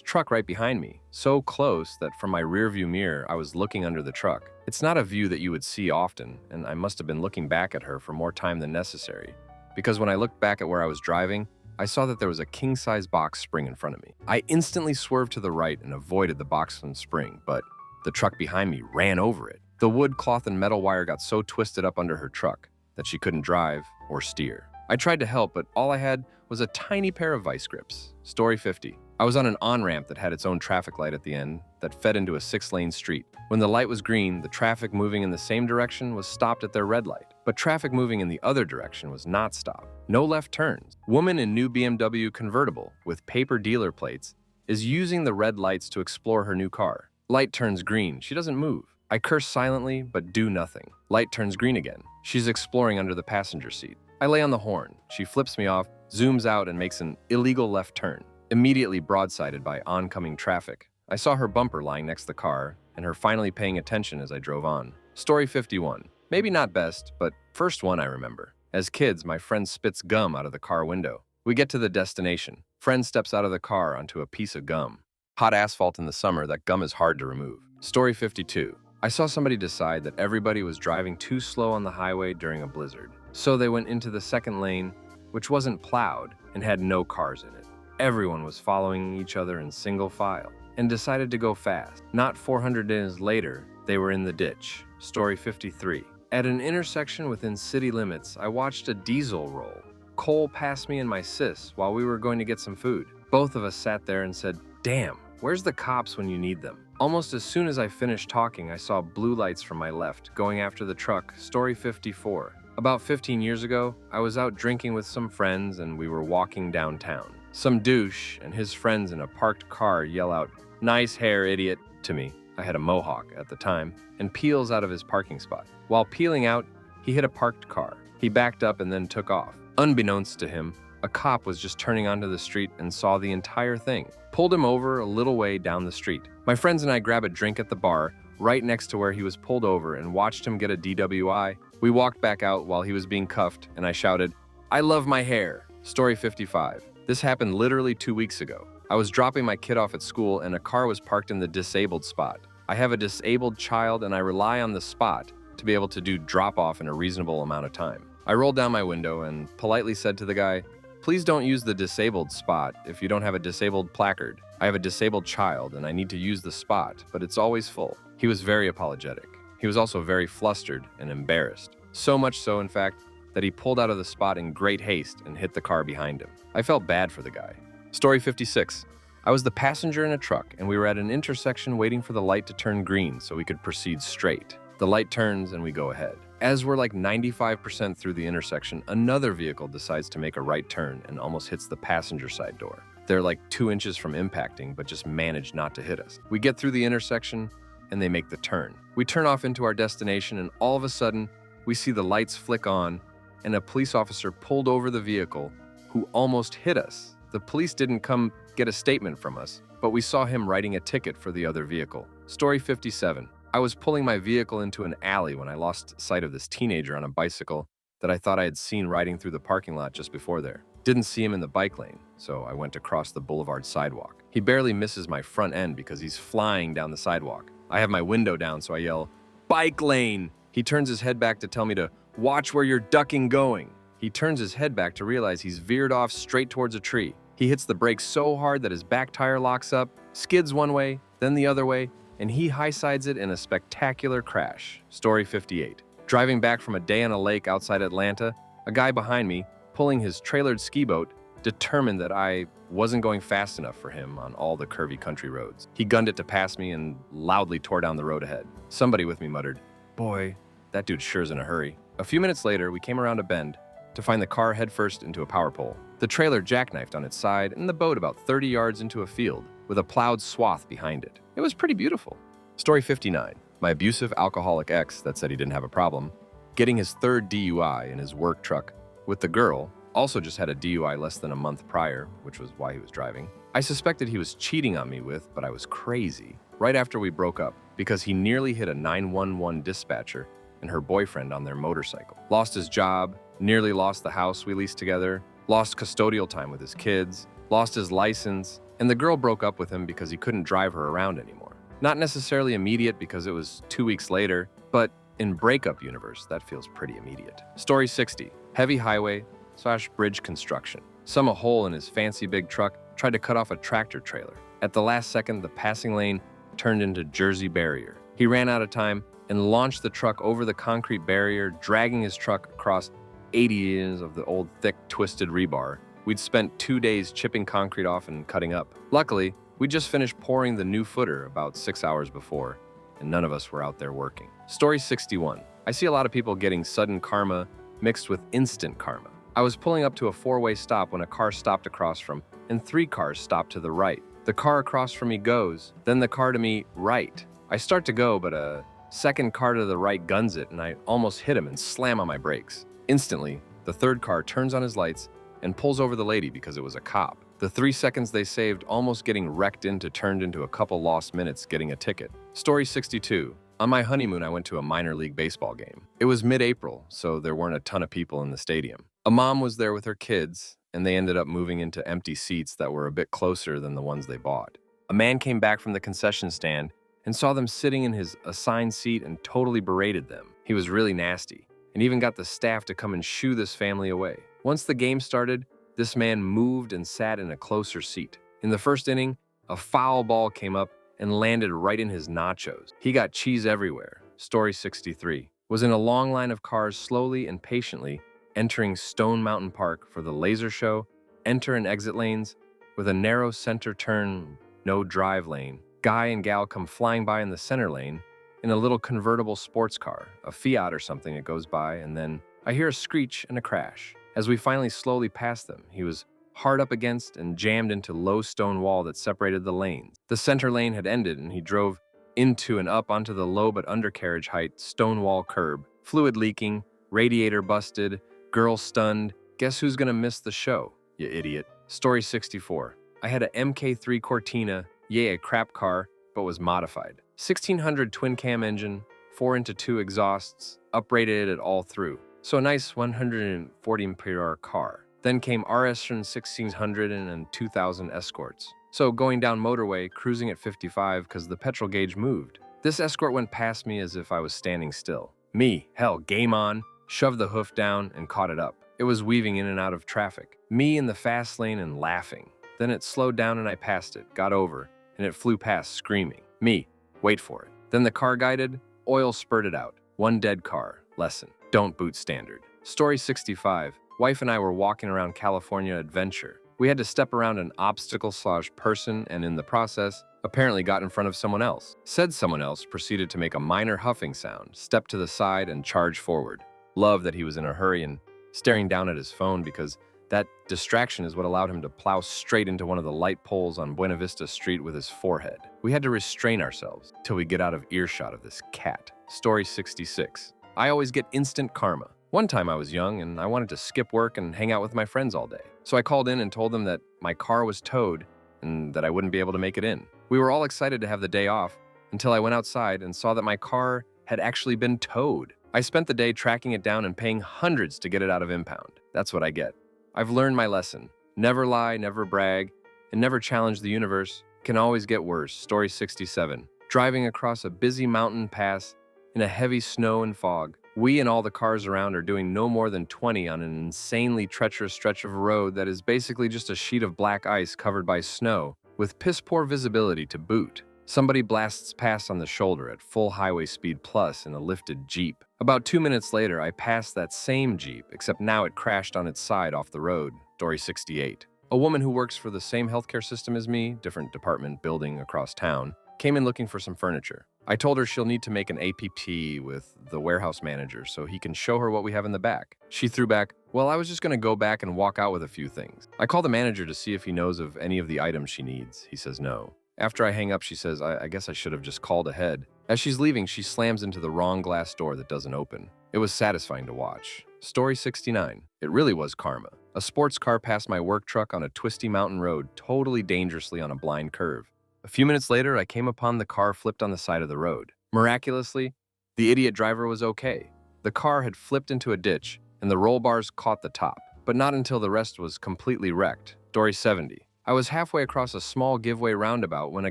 truck right behind me, so close that from my rearview mirror I was looking under the truck. It's not a view that you would see often, and I must have been looking back at her for more time than necessary, because when I looked back at where I was driving, I saw that there was a king-size box spring in front of me. I instantly swerved to the right and avoided the box and spring, but the truck behind me ran over it. The wood, cloth, and metal wire got so twisted up under her truck that she couldn't drive or steer. I tried to help, but all I had was a tiny pair of vice grips. Story 50. I was on an on-ramp that had its own traffic light at the end that fed into a 6-lane street. When the light was green, the traffic moving in the same direction was stopped at their red light, but traffic moving in the other direction was not stopped. No left turns. Woman in new BMW convertible with paper dealer plates is using the red lights to explore her new car. Light turns green. She doesn't move. I curse silently, but do nothing. Light turns green again. She's exploring under the passenger seat. I lay on the horn. She flips me off, zooms out, and makes an illegal left turn, immediately broadsided by oncoming traffic. I saw her bumper lying next to the car, and her finally paying attention as I drove on. Story 51. Maybe not best, but first one I remember. As kids, my friend spits gum out of the car window. We get to the destination. Friend steps out of the car onto a piece of gum. Hot asphalt in the summer, that gum is hard to remove. Story 52. I saw somebody decide that everybody was driving too slow on the highway during a blizzard. So they went into the second lane, which wasn't plowed and had no cars in it. Everyone was following each other in single file and decided to go fast. Not 400 days later, they were in the ditch. Story 53. At an intersection within city limits, I watched a diesel roll. Cole passed me and my sis while we were going to get some food. Both of us sat there and said, "Damn, where's the cops when you need them?" Almost as soon as I finished talking, I saw blue lights from my left going after the truck. Story 54. About 15 years ago, I was out drinking with some friends and we were walking downtown. Some douche and his friends in a parked car yell out, "Nice hair, idiot," to me. I had a mohawk at the time, and peels out of his parking spot. While peeling out, he hit a parked car. He backed up and then took off. Unbeknownst to him, a cop was just turning onto the street and saw the entire thing. Pulled him over a little way down the street. My friends and I grabbed a drink at the bar right next to where he was pulled over and watched him get a DWI. We walked back out while he was being cuffed, and I shouted, "I love my hair." Story 55. This happened literally 2 weeks ago. I was dropping my kid off at school and a car was parked in the disabled spot. I have a disabled child and I rely on the spot to be able to do drop-off in a reasonable amount of time. I rolled down my window and politely said to the guy, "Please don't use the disabled spot if you don't have a disabled placard. I have a disabled child and I need to use the spot, but it's always full." He was very apologetic. He was also very flustered and embarrassed. So much so, in fact, that he pulled out of the spot in great haste and hit the car behind him. I felt bad for the guy. Story 56. I was the passenger in a truck and we were at an intersection waiting for the light to turn green so we could proceed straight. The light turns and we go ahead. As we're like 95% through the intersection, another vehicle decides to make a right turn and almost hits the passenger side door. They're like 2 inches from impacting, but just manage not to hit us. We get through the intersection, and they make the turn. We turn off into our destination, and all of a sudden, we see the lights flick on, and a police officer pulled over the vehicle who almost hit us. The police didn't come get a statement from us, but we saw him writing a ticket for the other vehicle. Story 57. I was pulling my vehicle into an alley when I lost sight of this teenager on a bicycle that I thought I had seen riding through the parking lot just before there. Didn't see him in the bike lane, so I went to cross the boulevard sidewalk. He barely misses my front end because he's flying down the sidewalk. I have my window down, so I yell, "Bike lane!" He turns his head back to tell me to watch where you're ducking going. He turns his head back to realize he's veered off straight towards a tree. He hits the brakes so hard that his back tire locks up, skids one way, then the other way, and he high-sides it in a spectacular crash. Story 58. Driving back from a day on a lake outside Atlanta, a guy behind me, pulling his trailered ski boat, determined that I wasn't going fast enough for him on all the curvy country roads. He gunned it to pass me and loudly tore down the road ahead. Somebody with me muttered, "Boy, that dude sure's in a hurry." A few minutes later, we came around a bend to find the car headfirst into a power pole. The trailer jackknifed on its side and the boat about 30 yards into a field with a plowed swath behind it. It was pretty beautiful. Story 59. My abusive alcoholic ex that said he didn't have a problem, getting his third DUI in his work truck with the girl, also just had a DUI less than a month prior, which was why he was driving. I suspected he was cheating on me with, but I was crazy, right after we broke up, because he nearly hit a 911 dispatcher and her boyfriend on their motorcycle. Lost his job, nearly lost the house we leased together, lost custodial time with his kids, lost his license, and the girl broke up with him because he couldn't drive her around anymore. Not necessarily immediate because it was 2 weeks later, but in breakup universe, that feels pretty immediate. Story 60. Heavy highway/bridge construction. Some a hole in his fancy big truck tried to cut off a tractor trailer. At the last second, the passing lane turned into Jersey barrier. He ran out of time and launched the truck over the concrete barrier, dragging his truck across 80 inches of the old thick twisted rebar. We'd spent 2 days chipping concrete off and cutting up. Luckily, we just finished pouring the new footer about 6 hours before, and none of us were out there working. Story 61. I see a lot of people getting sudden karma mixed with instant karma. I was pulling up to a 4-way stop when a car stopped across from, and 3 cars stopped to the right. The car across from me goes, then the car to me right. I start to go, but a second car to the right guns it, and I almost hit him and slam on my brakes. Instantly, the third car turns on his lights and pulls over the lady because it was a cop. The 3 seconds they saved almost getting wrecked into turned into a couple lost minutes getting a ticket. Story 62. On my honeymoon, I went to a minor league baseball game. It was mid-April, so there weren't a ton of people in the stadium. A mom was there with her kids, and they ended up moving into empty seats that were a bit closer than the ones they bought. A man came back from the concession stand and saw them sitting in his assigned seat and totally berated them. He was really nasty, and even got the staff to come and shoo this family away. Once the game started, this man moved and sat in a closer seat. In the first inning, a foul ball came up and landed right in his nachos. He got cheese everywhere. Story 63. Was in a long line of cars slowly and patiently entering Stone Mountain Park for the laser show, enter and exit lanes with a narrow center turn, no drive lane. Guy and gal come flying by in the center lane in a little convertible sports car, a Fiat or something that goes by, and then I hear a screech and a crash. As we finally slowly passed them, he was hard up against and jammed into low stone wall that separated the lanes. The center lane had ended and he drove into and up onto the low but undercarriage height stone wall curb. Fluid leaking, radiator busted, girl stunned. Guess who's gonna miss the show, you idiot? Story 64. I had a MK3 Cortina, a crap car, but was modified. 1600 twin cam engine, 4x2 exhausts, uprated it all through. So a nice 140 mph car. Then came RS 1600 and 2000 Escorts. So going down motorway, cruising at 55 because the petrol gauge moved. This Escort went past me as if I was standing still. Me, hell, game on, shoved the hoof down and caught it up. It was weaving in and out of traffic. Me in the fast lane and laughing. Then it slowed down and I passed it, got over, and it flew past screaming. Me, wait for it. Then the car guided, oil spurted out. 1 dead car. Lesson. Don't boot standard. Story 65. Wife and I were walking around California Adventure. We had to step around an obstacle/person and in the process, apparently got in front of someone else. Said someone else proceeded to make a minor huffing sound, step to the side and charge forward. Love that he was in a hurry and staring down at his phone because that distraction is what allowed him to plow straight into one of the light poles on Buena Vista Street with his forehead. We had to restrain ourselves till we get out of earshot of this cat. Story 66. I always get instant karma. One time I was young and I wanted to skip work and hang out with my friends all day. So I called in and told them that my car was towed and that I wouldn't be able to make it in. We were all excited to have the day off until I went outside and saw that my car had actually been towed. I spent the day tracking it down and paying hundreds to get it out of impound. That's what I get. I've learned my lesson. Never lie, never brag, and never challenge the universe. It can always get worse. Story 67. Driving across a busy mountain pass in a heavy snow and fog. We and all the cars around are doing no more than 20 on an insanely treacherous stretch of road that is basically just a sheet of black ice covered by snow, with piss-poor visibility to boot. Somebody blasts past on the shoulder at full highway speed plus in a lifted Jeep. About 2 minutes later, I passed that same Jeep, except now it crashed on its side off the road. Story 68. A woman who works for the same healthcare system as me, different department building across town, came in looking for some furniture. I told her she'll need to make an APT with the warehouse manager so he can show her what we have in the back. She threw back, "Well, I was just going to go back and walk out with a few things." I call the manager to see if he knows of any of the items she needs. He says no. After I hang up, she says, I guess I should have just called ahead. As she's leaving, she slams into the wrong glass door that doesn't open. It was satisfying to watch. Story 69. It really was karma. A sports car passed my work truck on a twisty mountain road, totally dangerously on a blind curve. A few minutes later, I came upon the car flipped on the side of the road. Miraculously, the idiot driver was okay. The car had flipped into a ditch, and the roll bars caught the top, but not until the rest was completely wrecked. Story 70. I was halfway across a small giveaway roundabout when a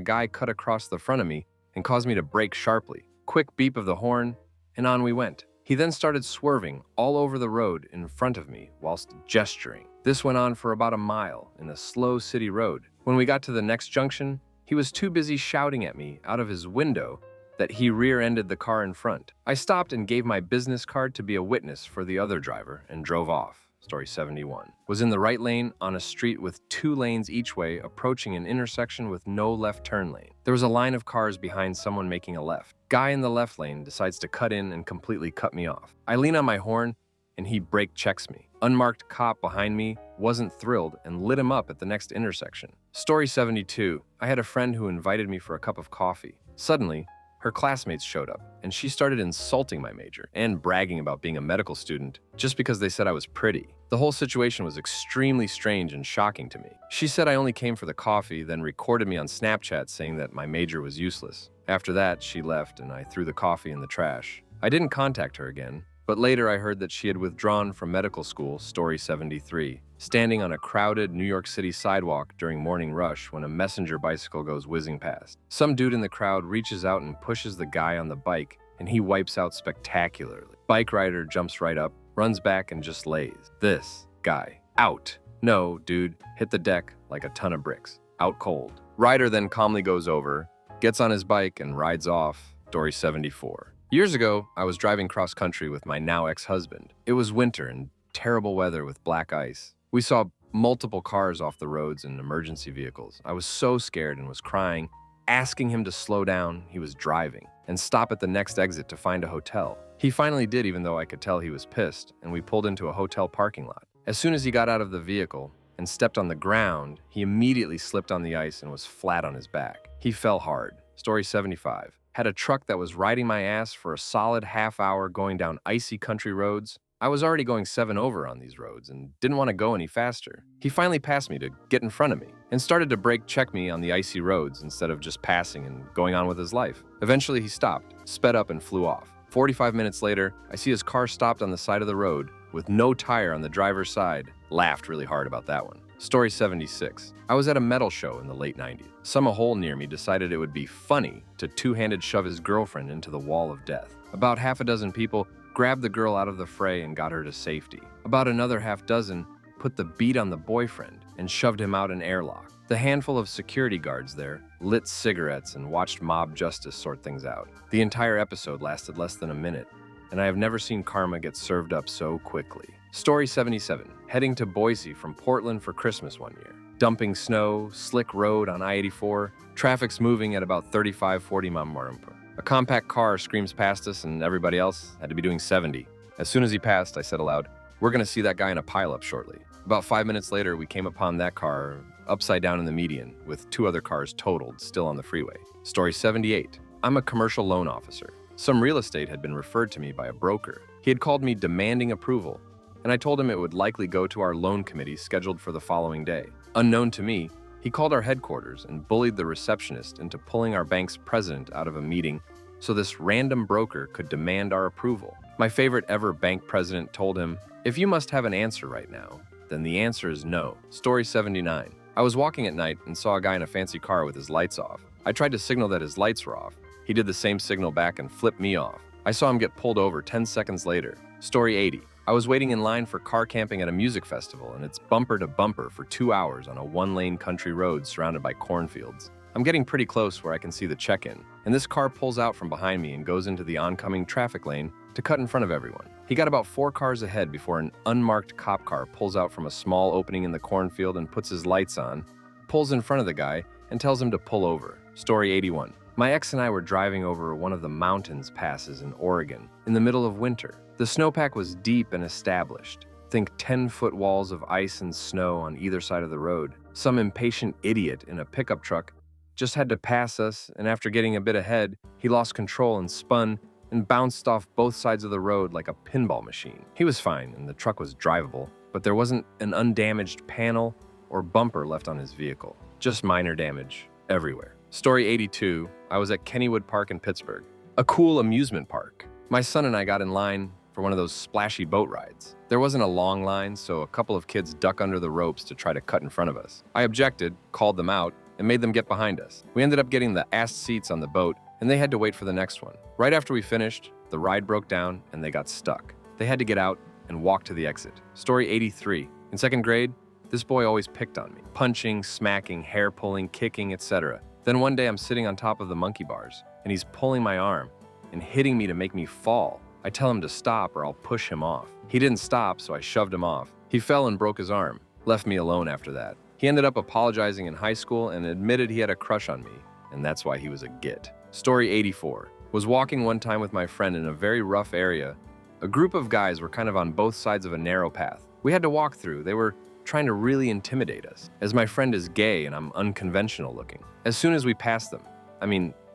guy cut across the front of me and caused me to brake sharply. Quick beep of the horn, and on we went. He then started swerving all over the road in front of me whilst gesturing. This went on for about a mile in a slow city road. When we got to the next junction, he was too busy shouting at me out of his window that he rear-ended the car in front. I stopped and gave my business card to be a witness for the other driver and drove off. Story 71. Was in the right lane on a street with 2 lanes each way, approaching an intersection with no left turn lane. There was a line of cars behind someone making a left. Guy in the left lane decides to cut in and completely cut me off. I lean on my horn and he brake checks me. Unmarked cop behind me wasn't thrilled and lit him up at the next intersection. Story 72. I had a friend who invited me for a cup of coffee. Suddenly, her classmates showed up, and she started insulting my major and bragging about being a medical student just because they said I was pretty. The whole situation was extremely strange and shocking to me. She said I only came for the coffee, then recorded me on Snapchat saying that my major was useless. After that, she left and I threw the coffee in the trash. I didn't contact her again, but later I heard that she had withdrawn from medical school. Story 73. Standing on a crowded New York City sidewalk during morning rush when a messenger bicycle goes whizzing past. Some dude in the crowd reaches out and pushes the guy on the bike, and he wipes out spectacularly. Bike rider jumps right up, runs back, and just lays. This guy out. No, dude, hit the deck like a ton of bricks. Out cold. Rider then calmly goes over, gets on his bike, and rides off. Story 74. Years ago, I was driving cross-country with my now ex-husband. It was winter and terrible weather with black ice. We saw multiple cars off the roads and emergency vehicles. I was so scared and was crying, asking him to slow down. He was driving and stop at the next exit to find a hotel. He finally did, even though I could tell he was pissed, and we pulled into a hotel parking lot. As soon as he got out of the vehicle and stepped on the ground, he immediately slipped on the ice and was flat on his back. He fell hard. Story 75. Had a truck that was riding my ass for a solid half hour going down icy country roads. I was already going 7 over on these roads and didn't want to go any faster. He finally passed me to get in front of me and started to brake check me on the icy roads instead of just passing and going on with his life. Eventually he stopped, sped up, and flew off. 45 minutes later, I see his car stopped on the side of the road with no tire on the driver's side. Laughed really hard about that one. Story 76. I was at a metal show in the late 90s. Some hole near me decided it would be funny to two-handed shove his girlfriend into the wall of death. About half a dozen people grabbed the girl out of the fray and got her to safety. About another half dozen put the beat on the boyfriend and shoved him out an airlock. The handful of security guards there lit cigarettes and watched mob justice sort things out. The entire episode lasted less than a minute, and I have never seen karma get served up so quickly. Story 77. Heading to Boise from Portland for Christmas one year. Dumping snow, slick road on I-84, traffic's moving at about 35-40 mph. A compact car screams past us and everybody else had to be doing 70. As soon as he passed, I said aloud, "We're gonna see that guy in a pileup shortly." About 5 minutes later, we came upon that car upside down in the median, with two other cars totaled, still on the freeway. Story 78. I'm a commercial loan officer. Some real estate had been referred to me by a broker. He had called me demanding approval, and I told him it would likely go to our loan committee scheduled for the following day. Unknown to me, he called our headquarters and bullied the receptionist into pulling our bank's president out of a meeting so this random broker could demand our approval. My favorite ever bank president told him, "If you must have an answer right now, then the answer is no." Story 79. I was walking at night and saw a guy in a fancy car with his lights off. I tried to signal that his lights were off. He did the same signal back and flipped me off. I saw him get pulled over 10 seconds later. Story 80. I was waiting in line for car camping at a music festival, and it's bumper to bumper for 2 hours on a one-lane country road surrounded by cornfields. I'm getting pretty close where I can see the check-in, and this car pulls out from behind me and goes into the oncoming traffic lane to cut in front of everyone. He got about 4 cars ahead before an unmarked cop car pulls out from a small opening in the cornfield and puts his lights on, pulls in front of the guy, and tells him to pull over. Story 81. My ex and I were driving over one of the mountains passes in Oregon in the middle of winter. The snowpack was deep and established. Think 10-foot walls of ice and snow on either side of the road. Some impatient idiot in a pickup truck just had to pass us, and after getting a bit ahead, he lost control and spun and bounced off both sides of the road like a pinball machine. He was fine, and the truck was drivable, but there wasn't an undamaged panel or bumper left on his vehicle. Just minor damage everywhere. Story 82. I was at Kennywood Park in Pittsburgh, a cool amusement park. My son and I got in line for one of those splashy boat rides. There wasn't a long line, so a couple of kids duck under the ropes to try to cut in front of us. I objected, called them out, and made them get behind us. We ended up getting the ass seats on the boat, and they had to wait for the next one. Right after we finished, the ride broke down and they got stuck. They had to get out and walk to the exit. Story 83. In second grade, this boy always picked on me, punching, smacking, hair pulling, kicking, etc. Then one day I'm sitting on top of the monkey bars, and he's pulling my arm and hitting me to make me fall. I tell him to stop or I'll push him off. He didn't stop, so I shoved him off. He fell and broke his arm, left me alone after that. He ended up apologizing in high school and admitted he had a crush on me, and that's why he was a git. Story 84. Was walking one time with my friend in a very rough area. A group of guys were kind of on both sides of a narrow path. We had to walk through. They were trying to really intimidate us, as my friend is gay and I'm unconventional looking. As soon as we passed them,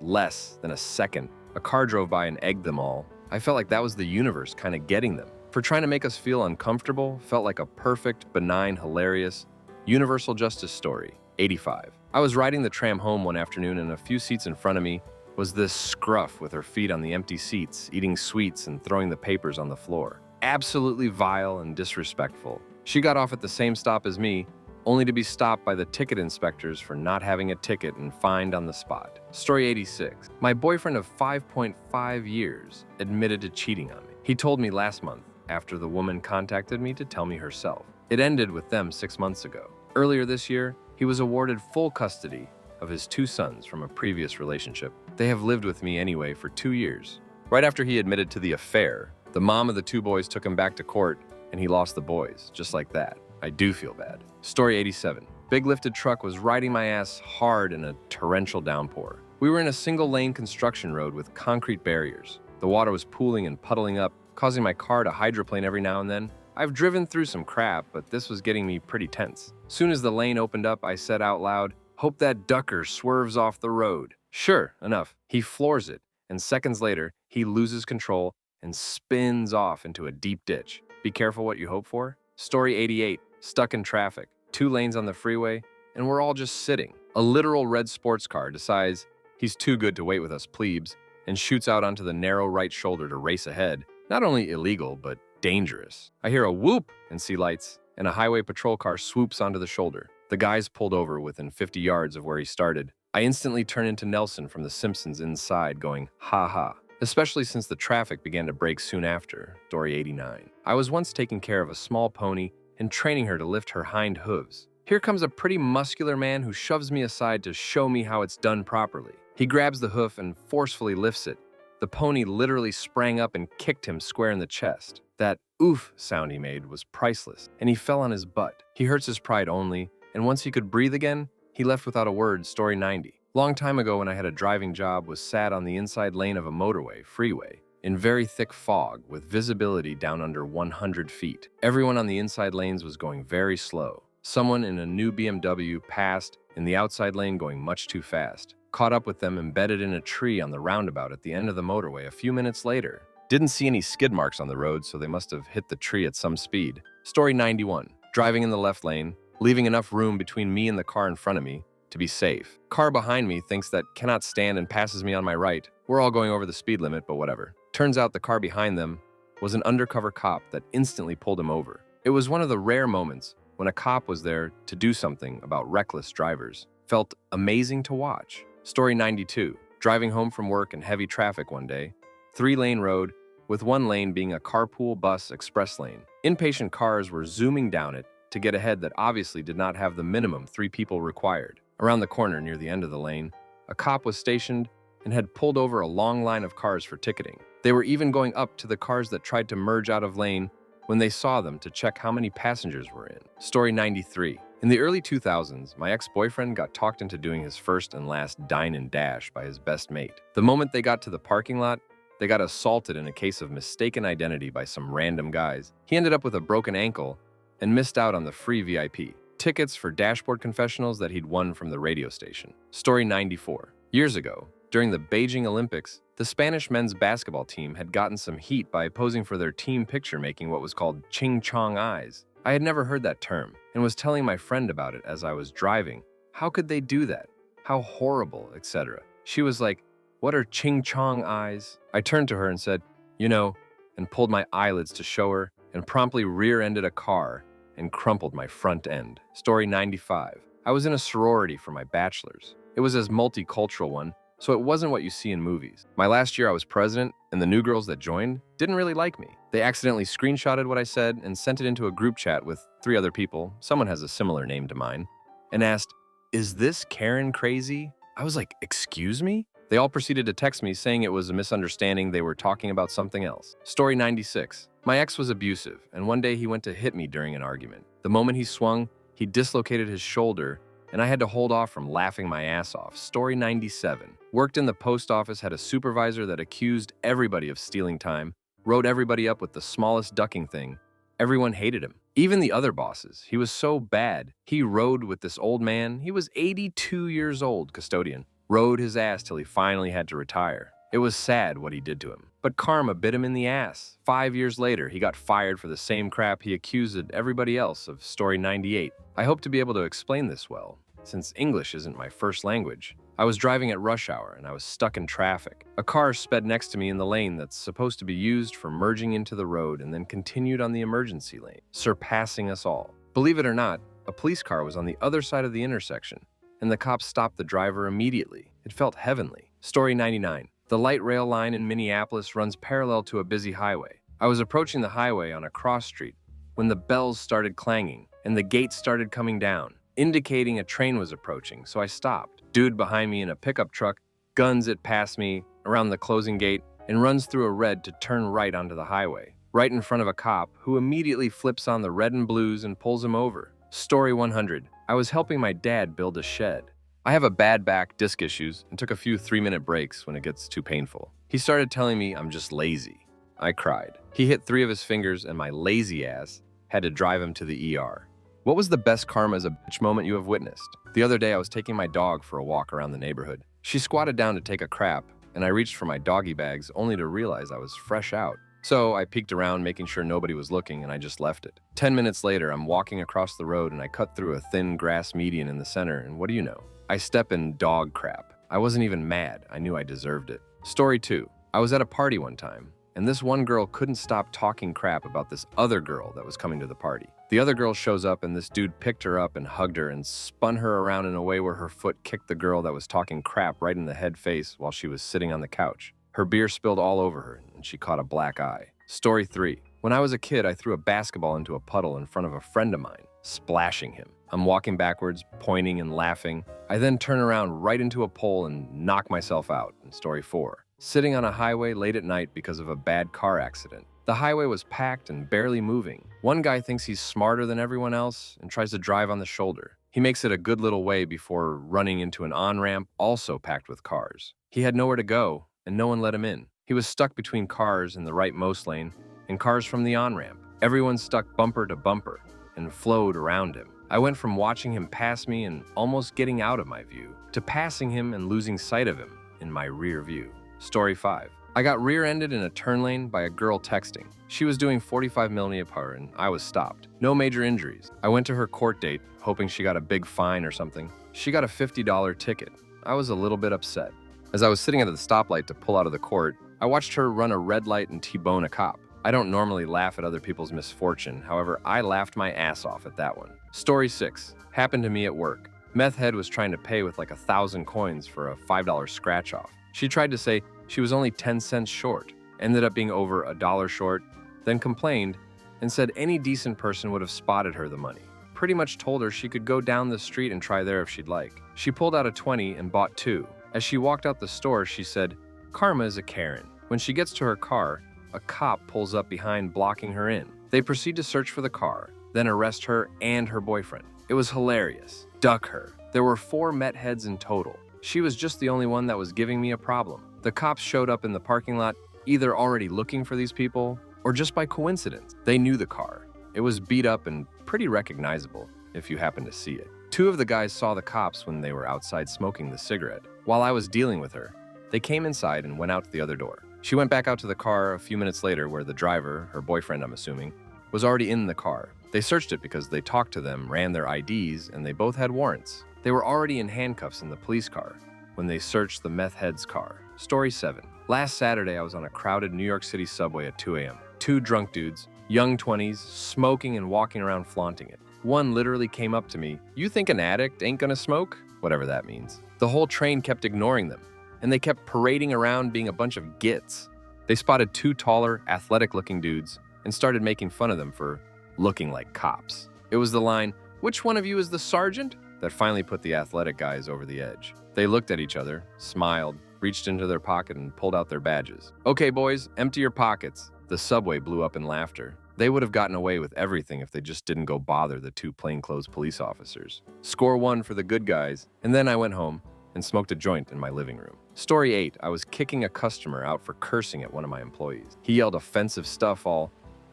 less than a second, a car drove by and egged them all. I felt like that was the universe kind of getting them. For trying to make us feel uncomfortable, felt like a perfect, benign, hilarious, universal justice story. 85. I was riding the tram home one afternoon, and a few seats in front of me was this scruff with her feet on the empty seats, eating sweets and throwing the papers on the floor. Absolutely vile and disrespectful. She got off at the same stop as me, only to be stopped by the ticket inspectors for not having a ticket and fined on the spot. Story 86. My boyfriend of 5.5 years admitted to cheating on me. He told me last month after the woman contacted me to tell me herself. It ended with them 6 months ago. Earlier this year, he was awarded full custody of his 2 sons from a previous relationship. They have lived with me anyway for 2 years. Right after he admitted to the affair, the mom of the 2 boys took him back to court and he lost the boys, just like that. I do feel bad. Story 87. Big lifted truck was riding my ass hard in a torrential downpour. We were in a single-lane construction road with concrete barriers. The water was pooling and puddling up, causing my car to hydroplane every now and then. I've driven through some crap, but this was getting me pretty tense. Soon as the lane opened up, I said out loud, "Hope that ducker swerves off the road." Sure enough, he floors it, and seconds later, he loses control and spins off into a deep ditch. Be careful what you hope for. Story 88. Stuck in traffic, 2 lanes on the freeway, and we're all just sitting. A literal red sports car decides he's too good to wait with us plebes and shoots out onto the narrow right shoulder to race ahead. Not only illegal, but dangerous. I hear a whoop and see lights, and a highway patrol car swoops onto the shoulder. The guys pulled over within 50 yards of where he started. I instantly turn into Nelson from The Simpsons inside, going, ha ha. Especially since the traffic began to break soon after. Story 89. I was once taking care of a small pony and training her to lift her hind hooves. Here comes a pretty muscular man who shoves me aside to show me how it's done properly. He grabs the hoof and forcefully lifts it. The pony literally sprang up and kicked him square in the chest. That oof sound he made was priceless, and he fell on his butt. He hurts his pride only, and once he could breathe again, he left without a word. Story 90. Long time ago when I had a driving job, was sat on the inside lane of a motorway, freeway, in very thick fog with visibility down under 100 feet. Everyone on the inside lanes was going very slow. Someone in a new BMW passed in the outside lane going much too fast. Caught up with them embedded in a tree on the roundabout at the end of the motorway a few minutes later. Didn't see any skid marks on the road, so they must have hit the tree at some speed. Story 91. Driving in the left lane, leaving enough room between me and the car in front of me to be safe. Car behind me thinks that cannot stand and passes me on my right. We're all going over the speed limit, but whatever. Turns out the car behind them was an undercover cop that instantly pulled him over. It was one of the rare moments when a cop was there to do something about reckless drivers. Felt amazing to watch. Story 92. Driving home from work in heavy traffic one day. 3-lane road, with one lane being a carpool bus express lane. Impatient cars were zooming down it to get ahead that obviously did not have the minimum 3 people required. Around the corner near the end of the lane, a cop was stationed and had pulled over a long line of cars for ticketing. They were even going up to the cars that tried to merge out of lane when they saw them to check how many passengers were in. Story 93. In the early 2000s, my ex-boyfriend got talked into doing his first and last dine and dash by his best mate. The moment they got to the parking lot, they got assaulted in a case of mistaken identity by some random guys. He ended up with a broken ankle and missed out on the free VIP tickets for dashboard confessionals that he'd won from the radio station. Story 94. Years ago, during the Beijing Olympics, the Spanish men's basketball team had gotten some heat by posing for their team picture making what was called Ching Chong eyes. I had never heard that term and was telling my friend about it as I was driving. How could they do that? How horrible, etc. She was like, "What are Ching Chong eyes?" I turned to her and said, "You know," and pulled my eyelids to show her and promptly rear-ended a car and crumpled my front end. Story 95. I was in a sorority for my bachelor's. It was a multicultural one, so it wasn't what you see in movies. My last year I was president, and the new girls that joined didn't really like me. They accidentally screenshotted what I said and sent it into a group chat with 3 other people, someone has a similar name to mine, and asked, "Is this Karen crazy?" I was like, "Excuse me?" They all proceeded to text me saying it was a misunderstanding, they were talking about something else. Story 96. My ex was abusive, and one day he went to hit me during an argument. The moment he swung, he dislocated his shoulder, and I had to hold off from laughing my ass off. Story 97. Worked in the post office, had a supervisor that accused everybody of stealing time, wrote everybody up with the smallest ducking thing. Everyone hated him. Even the other bosses. He was so bad. He rode with this old man. He was 82 years old, custodian. Rode his ass till he finally had to retire. It was sad what he did to him. But karma bit him in the ass. 5 years later, he got fired for the same crap he accused everybody else of. Story 98. I hope to be able to explain this well, since English isn't my first language. I was driving at rush hour and I was stuck in traffic. A car sped next to me in the lane that's supposed to be used for merging into the road and then continued on the emergency lane, surpassing us all. Believe it or not, a police car was on the other side of the intersection, and the cops stopped the driver immediately. It felt heavenly. Story 99. The light rail line in Minneapolis runs parallel to a busy highway. I was approaching the highway on a cross street when the bells started clanging and the gates started coming down, indicating a train was approaching, so I stopped. Dude behind me in a pickup truck guns it past me around the closing gate and runs through a red to turn right onto the highway, right in front of a cop who immediately flips on the red and blues and pulls him over. Story 100. I was helping my dad build a shed. I have a bad back, disc issues, and took a few 3-minute breaks when it gets too painful. He started telling me I'm just lazy. I cried. He hit 3 of his fingers and my lazy ass had to drive him to the ER. What was the best karma as a bitch moment you have witnessed? The other day I was taking my dog for a walk around the neighborhood. She squatted down to take a crap, and I reached for my doggy bags only to realize I was fresh out. So I peeked around making sure nobody was looking and I just left it. 10 minutes later, I'm walking across the road and I cut through a thin grass median in the center, and what do you know? I step in dog crap. I wasn't even mad. I knew I deserved it. Story 2. I was at a party one time, and this one girl couldn't stop talking crap about this other girl that was coming to the party. The other girl shows up and this dude picked her up and hugged her and spun her around in a way where her foot kicked the girl that was talking crap right in the head face while she was sitting on the couch. Her beer spilled all over her and she caught a black eye. Story 3. When I was a kid, I threw a basketball into a puddle in front of a friend of mine, splashing him. I'm walking backwards, pointing and laughing. I then turn around right into a pole and knock myself out. In story 4. Sitting on a highway late at night because of a bad car accident. The highway was packed and barely moving. One guy thinks he's smarter than everyone else and tries to drive on the shoulder. He makes it a good little way before running into an on-ramp also packed with cars. He had nowhere to go and no one let him in. He was stuck between cars in the rightmost lane and cars from the on-ramp. Everyone stuck bumper to bumper and flowed around him. I went from watching him pass me and almost getting out of my view to passing him and losing sight of him in my rear view. Story 5. I got rear-ended in a turn lane by a girl texting. She was doing 45 mph and I was stopped. No major injuries. I went to her court date, hoping she got a big fine or something. She got a $50 ticket. I was a little bit upset. As I was sitting at the stoplight to pull out of the court, I watched her run a red light and T-bone a cop. I don't normally laugh at other people's misfortune, however, I laughed my ass off at that one. Story 6. Happened to me at work. Meth head was trying to pay with like 1,000 coins for a $5 scratch-off. She tried to say she was only 10 cents short, ended up being over $1 short, then complained and said any decent person would have spotted her the money. Pretty much told her she could go down the street and try there if she'd like. She pulled out a 20 and bought 2. As she walked out the store, she said, "Karma is a Karen." When she gets to her car, a cop pulls up behind, blocking her in. They proceed to search for the car, then arrest her and her boyfriend. It was hilarious. Duck her. There were 4 met heads in total. She was just the only one that was giving me a problem. The cops showed up in the parking lot, either already looking for these people or just by coincidence. They knew the car. It was beat up and pretty recognizable if you happen to see it. 2 of the guys saw the cops when they were outside smoking the cigarette. While I was dealing with her, they came inside and went out the other door. She went back out to the car a few minutes later where the driver, her boyfriend I'm assuming, was already in the car. They searched it because they talked to them, ran their IDs, and they both had warrants. They were already in handcuffs in the police car when they searched the meth head's car. Story 7. Last Saturday, I was on a crowded New York City subway at 2 a.m. 2 drunk dudes, young 20s, smoking and walking around flaunting it. One literally came up to me, "You think an addict ain't gonna smoke?" Whatever that means. The whole train kept ignoring them, and they kept parading around being a bunch of gits. They spotted 2 taller, athletic-looking dudes and started making fun of them for looking like cops. It was the line, "Which one of you is the sergeant?" that finally put the athletic guys over the edge. They looked at each other, smiled, reached into their pocket and pulled out their badges. "Okay, boys, empty your pockets." The subway blew up in laughter. They would have gotten away with everything if they just didn't go bother the 2 plainclothes police officers. Score 1 for the good guys, and then I went home and smoked a joint in my living room. Story 8. I was kicking a customer out for cursing at one of my employees. He yelled offensive stuff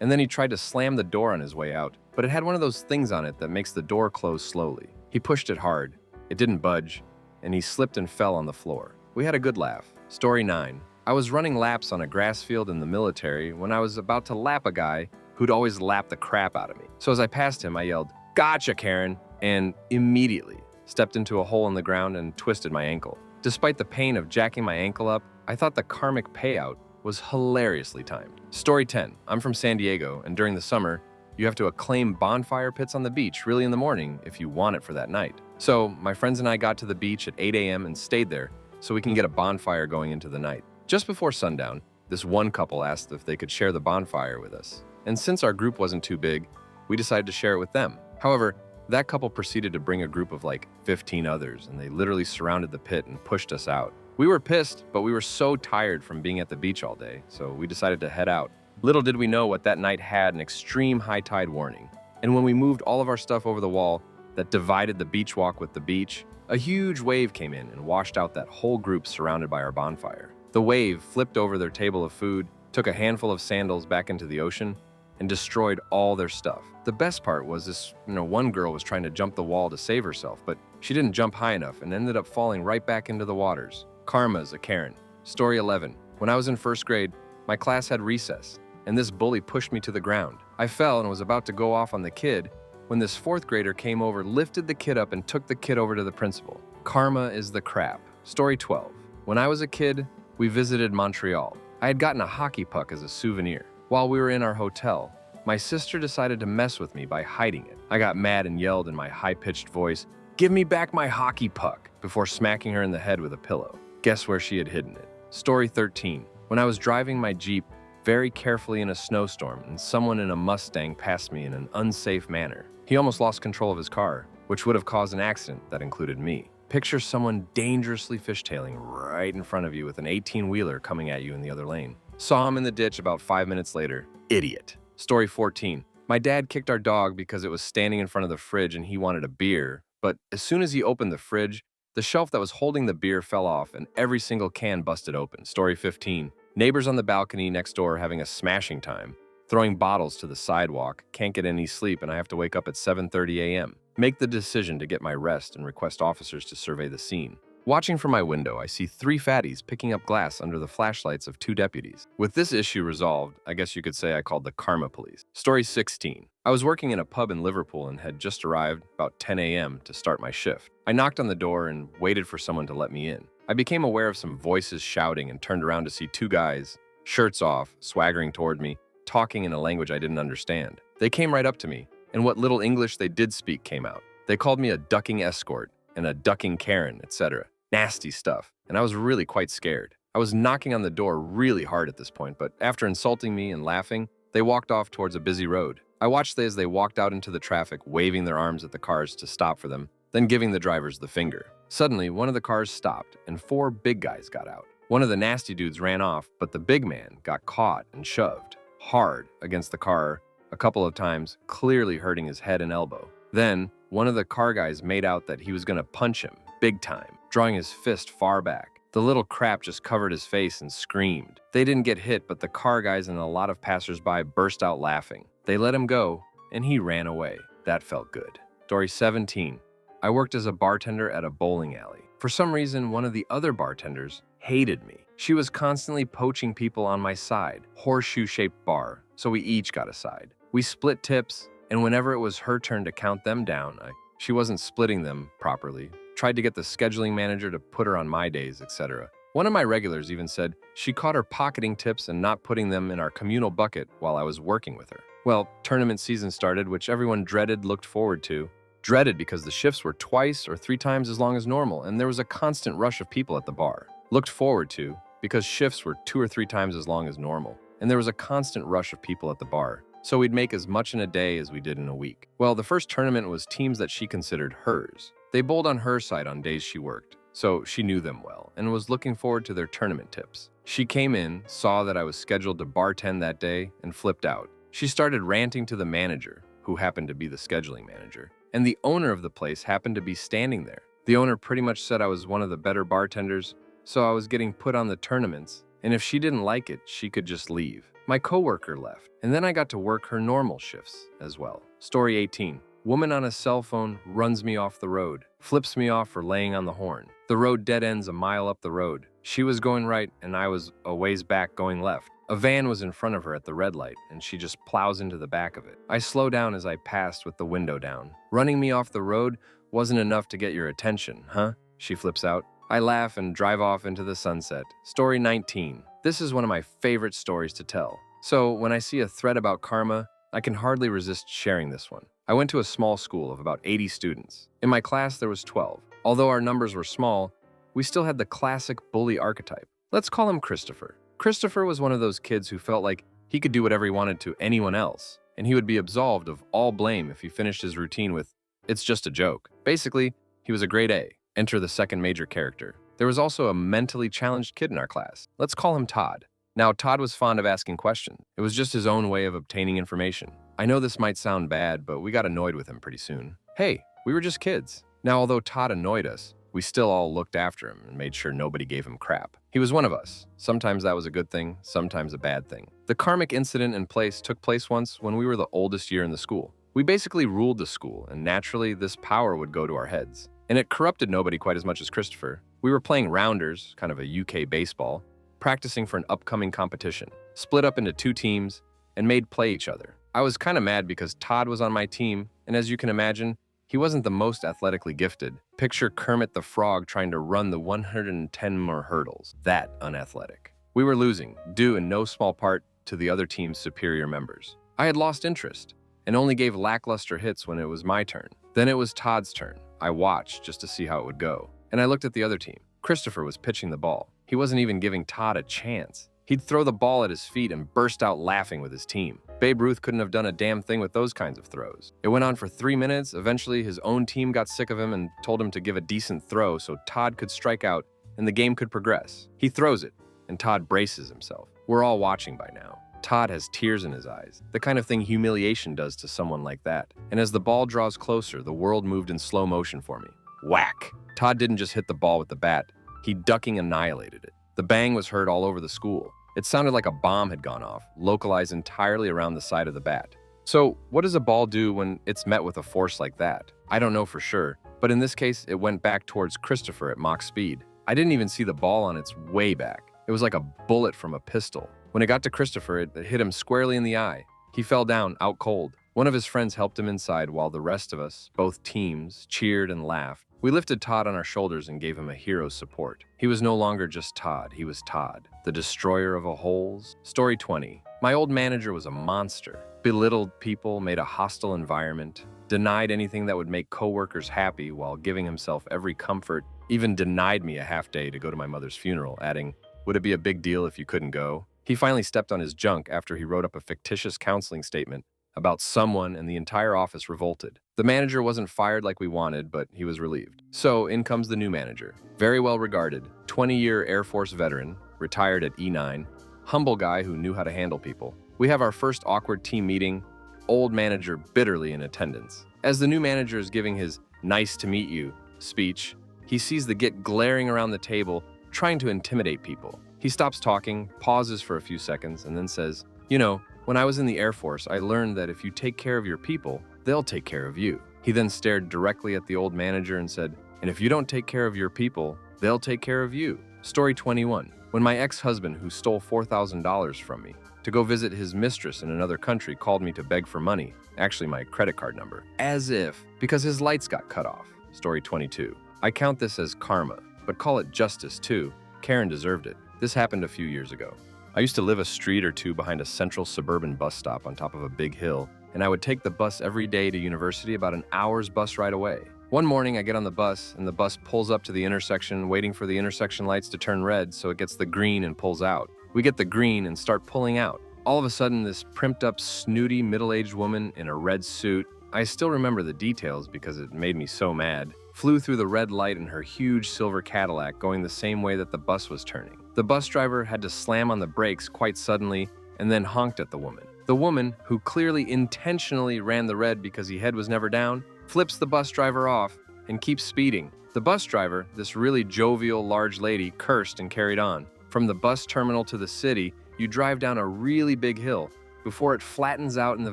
and then he tried to slam the door on his way out, but it had one of those things on it that makes the door close slowly. He pushed it hard, it didn't budge, and he slipped and fell on the floor. We had a good laugh. Story 9. I was running laps on a grass field in the military when I was about to lap a guy who'd always lap the crap out of me. So as I passed him, I yelled, "Gotcha, Karen," and immediately stepped into a hole in the ground and twisted my ankle. Despite the pain of jacking my ankle up, I thought the karmic payout was hilariously timed. Story 10. I'm from San Diego, and during the summer, you have to acclaim bonfire pits on the beach really in the morning if you want it for that night. So my friends and I got to the beach at 8 a.m. and stayed there so we can get a bonfire going into the night. Just before sundown, this one couple asked if they could share the bonfire with us. And since our group wasn't too big, we decided to share it with them. However, that couple proceeded to bring a group of like 15 others, and they literally surrounded the pit and pushed us out. We were pissed, but we were so tired from being at the beach all day, so we decided to head out. Little did we know what that night had: an extreme high tide warning. And when we moved all of our stuff over the wall that divided the beach walk with the beach, a huge wave came in and washed out that whole group surrounded by our bonfire. The wave flipped over their table of food, took a handful of sandals back into the ocean, and destroyed all their stuff. The best part was this, one girl was trying to jump the wall to save herself, but she didn't jump high enough and ended up falling right back into the waters. Karma's a Karen. Story 11. When I was in 1st grade, my class had recess, and this bully pushed me to the ground. I fell and was about to go off on the kid when this 4th grader came over, lifted the kid up, and took the kid over to the principal. Karma is the crap. Story 12. When I was a kid, we visited Montreal. I had gotten a hockey puck as a souvenir. While we were in our hotel, my sister decided to mess with me by hiding it. I got mad and yelled in my high-pitched voice, "Give me back my hockey puck," before smacking her in the head with a pillow. Guess where she had hidden it? Story 13. When I was driving my Jeep very carefully in a snowstorm and someone in a Mustang passed me in an unsafe manner. He almost lost control of his car, which would have caused an accident that included me. Picture someone dangerously fishtailing right in front of you with an 18-wheeler coming at you in the other lane. Saw him in the ditch about 5 minutes later. Idiot. Story 14. My dad kicked our dog because it was standing in front of the fridge and he wanted a beer, but as soon as he opened the fridge, the shelf that was holding the beer fell off and every single can busted open. Story 15. Neighbors on the balcony next door having a smashing time, throwing bottles to the sidewalk, can't get any sleep, and I have to wake up at 7:30 a.m. Make the decision to get my rest and request officers to survey the scene. Watching from my window, I see three fatties picking up glass under the flashlights of two deputies. With this issue resolved, I guess you could say I called the Karma Police. Story 16. I was working in a pub in Liverpool and had just arrived about 10 a.m. to start my shift. I knocked on the door and waited for someone to let me in. I became aware of some voices shouting and turned around to see two guys, shirts off, swaggering toward me, talking in a language I didn't understand. They came right up to me, and what little English they did speak came out. They called me a ducking escort and a ducking Karen, etc. Nasty stuff, and I was really quite scared. I was knocking on the door really hard at this point, but after insulting me and laughing, they walked off towards a busy road. I watched as they walked out into the traffic, waving their arms at the cars to stop for them, then giving the drivers the finger. Suddenly, one of the cars stopped, and four big guys got out. One of the nasty dudes ran off, but the big man got caught and shoved hard against the car a couple of times, clearly hurting his head and elbow. Then, one of the car guys made out that he was going to punch him, big time, drawing his fist far back. The little crap just covered his face and screamed. They didn't get hit, but the car guys and a lot of passersby burst out laughing. They let him go, and he ran away. That felt good. Story 17. I worked as a bartender at a bowling alley. For some reason, one of the other bartenders hated me. She was constantly poaching people on my side, horseshoe-shaped bar, so we each got a side. We split tips, and whenever it was her turn to count them down, she wasn't splitting them properly. Tried to get the scheduling manager to put her on my days, etc. One of my regulars even said she caught her pocketing tips and not putting them in our communal bucket while I was working with her. Well, tournament season started, which everyone looked forward to. Dreaded because the shifts were twice or three times as long as normal, and there was a constant rush of people at the bar. Looked forward to because shifts were 2 or 3 times as long as normal, and there was a constant rush of people at the bar. So we'd make as much in a day as we did in a week. Well, the first tournament was teams that she considered hers. They bowled on her side on days she worked, so she knew them well and was looking forward to their tournament tips. She came in, saw that I was scheduled to bartend that day, and flipped out. She started ranting to the manager, who happened to be the scheduling manager, and the owner of the place happened to be standing there. The owner pretty much said I was one of the better bartenders, so I was getting put on the tournaments, and if she didn't like it, she could just leave. My coworker left, and then I got to work her normal shifts as well. Story 18. Woman on a cell phone runs me off the road, flips me off for laying on the horn. The road dead ends a mile up the road. She was going right, and I was a ways back going left. A van was in front of her at the red light, and she just plows into the back of it. I slow down as I passed with the window down. Running me off the road wasn't enough to get your attention, huh? She flips out. I laugh and drive off into the sunset. Story 19. This is one of my favorite stories to tell. So when I see a thread about karma, I can hardly resist sharing this one. I went to a small school of about 80 students. In my class, there was 12. Although our numbers were small, we still had the classic bully archetype. Let's call him Christopher. Christopher was one of those kids who felt like he could do whatever he wanted to anyone else, and he would be absolved of all blame if he finished his routine with, "It's just a joke." Basically, he was a grade A. Enter the second major character. There was also a mentally challenged kid in our class. Let's call him Todd. Now, Todd was fond of asking questions. It was just his own way of obtaining information. I know this might sound bad, but we got annoyed with him pretty soon. Hey, we were just kids. Now, although Todd annoyed us, we still all looked after him and made sure nobody gave him crap. He was one of us. Sometimes that was a good thing, sometimes a bad thing. The karmic incident in place took place once when we were the oldest year in the school. We basically ruled the school, and naturally, this power would go to our heads. And it corrupted nobody quite as much as Christopher. We were playing rounders, kind of a UK baseball, practicing for an upcoming competition, split up into 2 teams, and made play each other. I was kind of mad because Todd was on my team, and as you can imagine, he wasn't the most athletically gifted. Picture Kermit the Frog trying to run the 110 more hurdles. That unathletic. We were losing, due in no small part to the other team's superior members. I had lost interest, and only gave lackluster hits when it was my turn. Then it was Todd's turn. I watched just to see how it would go, and I looked at the other team. Christopher was pitching the ball. He wasn't even giving Todd a chance. He'd throw the ball at his feet and burst out laughing with his team. Babe Ruth couldn't have done a damn thing with those kinds of throws. It went on for 3 minutes. Eventually, his own team got sick of him and told him to give a decent throw so Todd could strike out and the game could progress. He throws it, and Todd braces himself. We're all watching by now. Todd has tears in his eyes, the kind of thing humiliation does to someone like that. And as the ball draws closer, the world moved in slow motion for me. Whack! Todd didn't just hit the ball with the bat. He ducking annihilated it. The bang was heard all over the school. It sounded like a bomb had gone off, localized entirely around the side of the bat. So, what does a ball do when it's met with a force like that? I don't know for sure, but in this case, it went back towards Christopher at Mach speed. I didn't even see the ball on its way back. It was like a bullet from a pistol. When it got to Christopher, it hit him squarely in the eye. He fell down, out cold. One of his friends helped him inside while the rest of us, both teams, cheered and laughed. We lifted Todd on our shoulders and gave him a hero's support. He was no longer just Todd, he was Todd, the destroyer of a holes. Story 20. My old manager was a monster. Belittled people, made a hostile environment, denied anything that would make coworkers happy while giving himself every comfort, even denied me a half day to go to my mother's funeral, adding, "Would it be a big deal if you couldn't go?" He finally stepped on his junk after he wrote up a fictitious counseling statement about someone, and the entire office revolted. The manager wasn't fired like we wanted, but he was relieved. So in comes the new manager. Very well regarded, 20-year Air Force veteran, retired at E9, humble guy who knew how to handle people. We have our first awkward team meeting, old manager bitterly in attendance. As the new manager is giving his "nice to meet you" speech, he sees the Git glaring around the table, trying to intimidate people. He stops talking, pauses for a few seconds, and then says, "You know, when I was in the Air Force, I learned that if you take care of your people, they'll take care of you." He then stared directly at the old manager and said, "And if you don't take care of your people, they'll take care of you." Story 21. When my ex-husband, who stole $4,000 from me to go visit his mistress in another country, called me to beg for money, actually my credit card number, as if, because his lights got cut off. Story 22. I count this as karma, but call it justice too. Karen deserved it. This happened a few years ago. I used to live a street or two behind a central suburban bus stop on top of a big hill, and I would take the bus every day to university, about an hour's bus ride away. One morning I get on the bus, and the bus pulls up to the intersection, waiting for the intersection lights to turn red so it gets the green and pulls out. We get the green and start pulling out. All of a sudden, this primped-up, snooty, middle-aged woman in a red suit, I still remember the details because it made me so mad, flew through the red light in her huge silver Cadillac going the same way that the bus was turning. The bus driver had to slam on the brakes quite suddenly and then honked at the woman. The woman, who clearly intentionally ran the red because he head was never down, flips the bus driver off and keeps speeding. The bus driver, this really jovial large lady, cursed and carried on. From the bus terminal to the city, you drive down a really big hill before it flattens out in the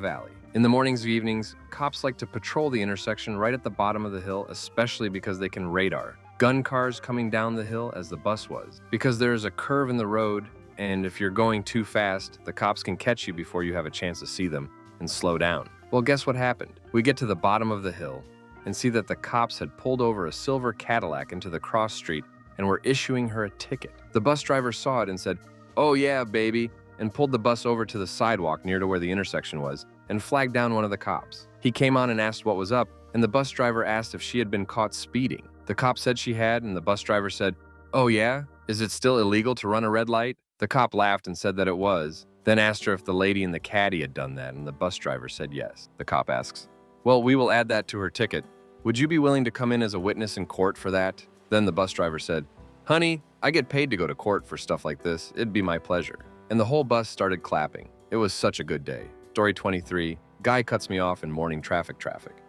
valley. In the mornings and evenings, cops like to patrol the intersection right at the bottom of the hill, especially because they can radar gun cars coming down the hill as the bus was. Because there is a curve in the road, and if you're going too fast, the cops can catch you before you have a chance to see them and slow down. Well, guess what happened? We get to the bottom of the hill and see that the cops had pulled over a silver Cadillac into the cross street and were issuing her a ticket. The bus driver saw it and said, "Oh yeah, baby," and pulled the bus over to the sidewalk near to where the intersection was and flagged down one of the cops. He came on and asked what was up, and the bus driver asked if she had been caught speeding. The cop said she had, and the bus driver said, "Oh yeah? Is it still illegal to run a red light?" The cop laughed and said that it was, then asked her if the lady in the caddy had done that, and the bus driver said yes. The cop asks, "Well, we will add that to her ticket. Would you be willing to come in as a witness in court for that?" Then the bus driver said, "Honey, I get paid to go to court for stuff like this. It'd be my pleasure." And the whole bus started clapping. It was such a good day. Story 23. Guy cuts me off in morning traffic.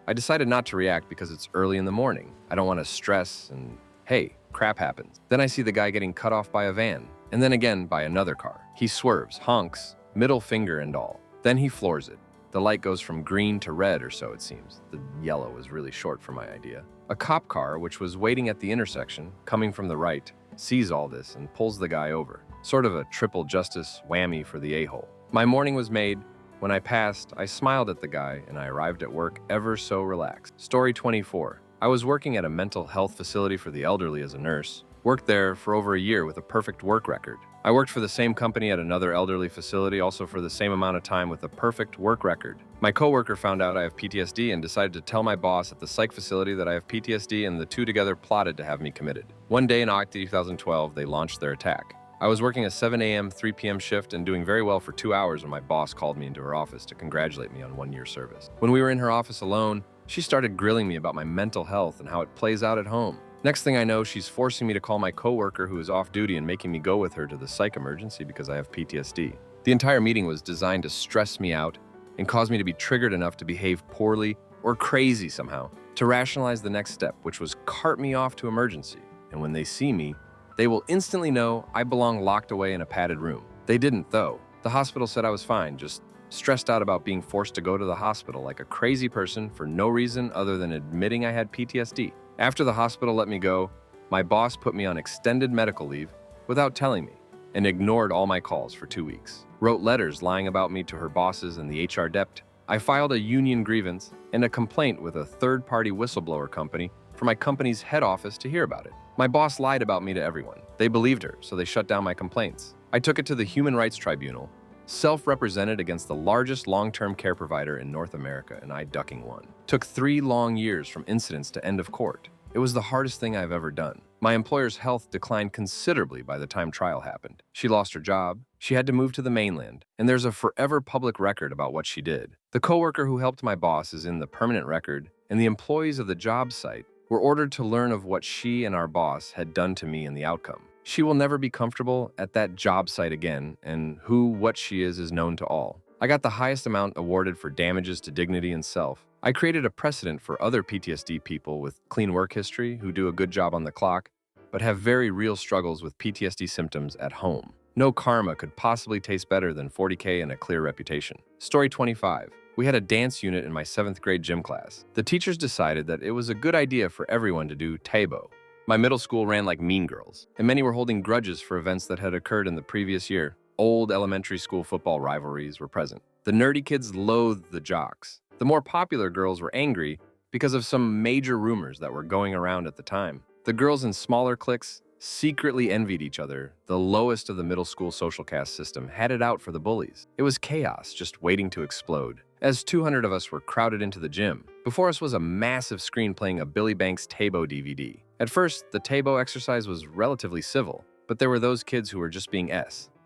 I decided not to react because it's early in the morning. I don't want to stress and, hey, crap happens. Then I see the guy getting cut off by a van, and then again by another car. He swerves, honks, middle finger and all. Then he floors it. The light goes from green to red or so it seems. The yellow is really short for my idea. A cop car, which was waiting at the intersection, coming from the right, sees all this and pulls the guy over. Sort of a triple justice whammy for the a-hole. My morning was made. When I passed, I smiled at the guy, and I arrived at work ever so relaxed. Story 24. I was working at a mental health facility for the elderly as a nurse. Worked there for over a year with a perfect work record. I worked for the same company at another elderly facility, also for the same amount of time with a perfect work record. My coworker found out I have PTSD and decided to tell my boss at the psych facility that I have PTSD, and the two together plotted to have me committed. One day in October 2012, they launched their attack. I was working a 7 a.m., 3 p.m. shift and doing very well for 2 hours when my boss called me into her office to congratulate me on 1 year service. When we were in her office alone, she started grilling me about my mental health and how it plays out at home. Next thing I know, she's forcing me to call my coworker who is off duty and making me go with her to the psych emergency because I have PTSD. The entire meeting was designed to stress me out and cause me to be triggered enough to behave poorly or crazy somehow, to rationalize the next step, which was cart me off to emergency. And when they see me, they will instantly know I belong locked away in a padded room. They didn't, though. The hospital said I was fine, just stressed out about being forced to go to the hospital like a crazy person for no reason other than admitting I had PTSD. After the hospital let me go, my boss put me on extended medical leave without telling me and ignored all my calls for 2 weeks. Wrote letters lying about me to her bosses and the HR dept. I filed a union grievance and a complaint with a third-party whistleblower company for my company's head office to hear about it. My boss lied about me to everyone. They believed her, so they shut down my complaints. I took it to the Human Rights Tribunal, self-represented against the largest long-term care provider in North America, and I ducking won. Took 3 long years from incidents to end of court. It was the hardest thing I've ever done. My employer's health declined considerably by the time trial happened. She lost her job, she had to move to the mainland, and there's a forever public record about what she did. The coworker who helped my boss is in the permanent record, and the employees of the job site were ordered to learn of what she and our boss had done to me and the outcome. She will never be comfortable at that job site again, and what she is known to all. I got the highest amount awarded for damages to dignity and self. I created a precedent for other PTSD people with clean work history who do a good job on the clock, but have very real struggles with PTSD symptoms at home. No karma could possibly taste better than $40K and a clear reputation. Story 25. We had a dance unit in my 7th grade gym class. The teachers decided that it was a good idea for everyone to do Taebo. My middle school ran like Mean Girls, and many were holding grudges for events that had occurred in the previous year. Old elementary school football rivalries were present. The nerdy kids loathed the jocks. The more popular girls were angry because of some major rumors that were going around at the time. The girls in smaller cliques secretly envied each other. The lowest of the middle school social caste system had it out for the bullies. It was chaos just waiting to explode. As 200 of us were crowded into the gym, before us was a massive screen playing a Billy Banks Taebo DVD. At first, the Taebo exercise was relatively civil, but there were those kids who were just being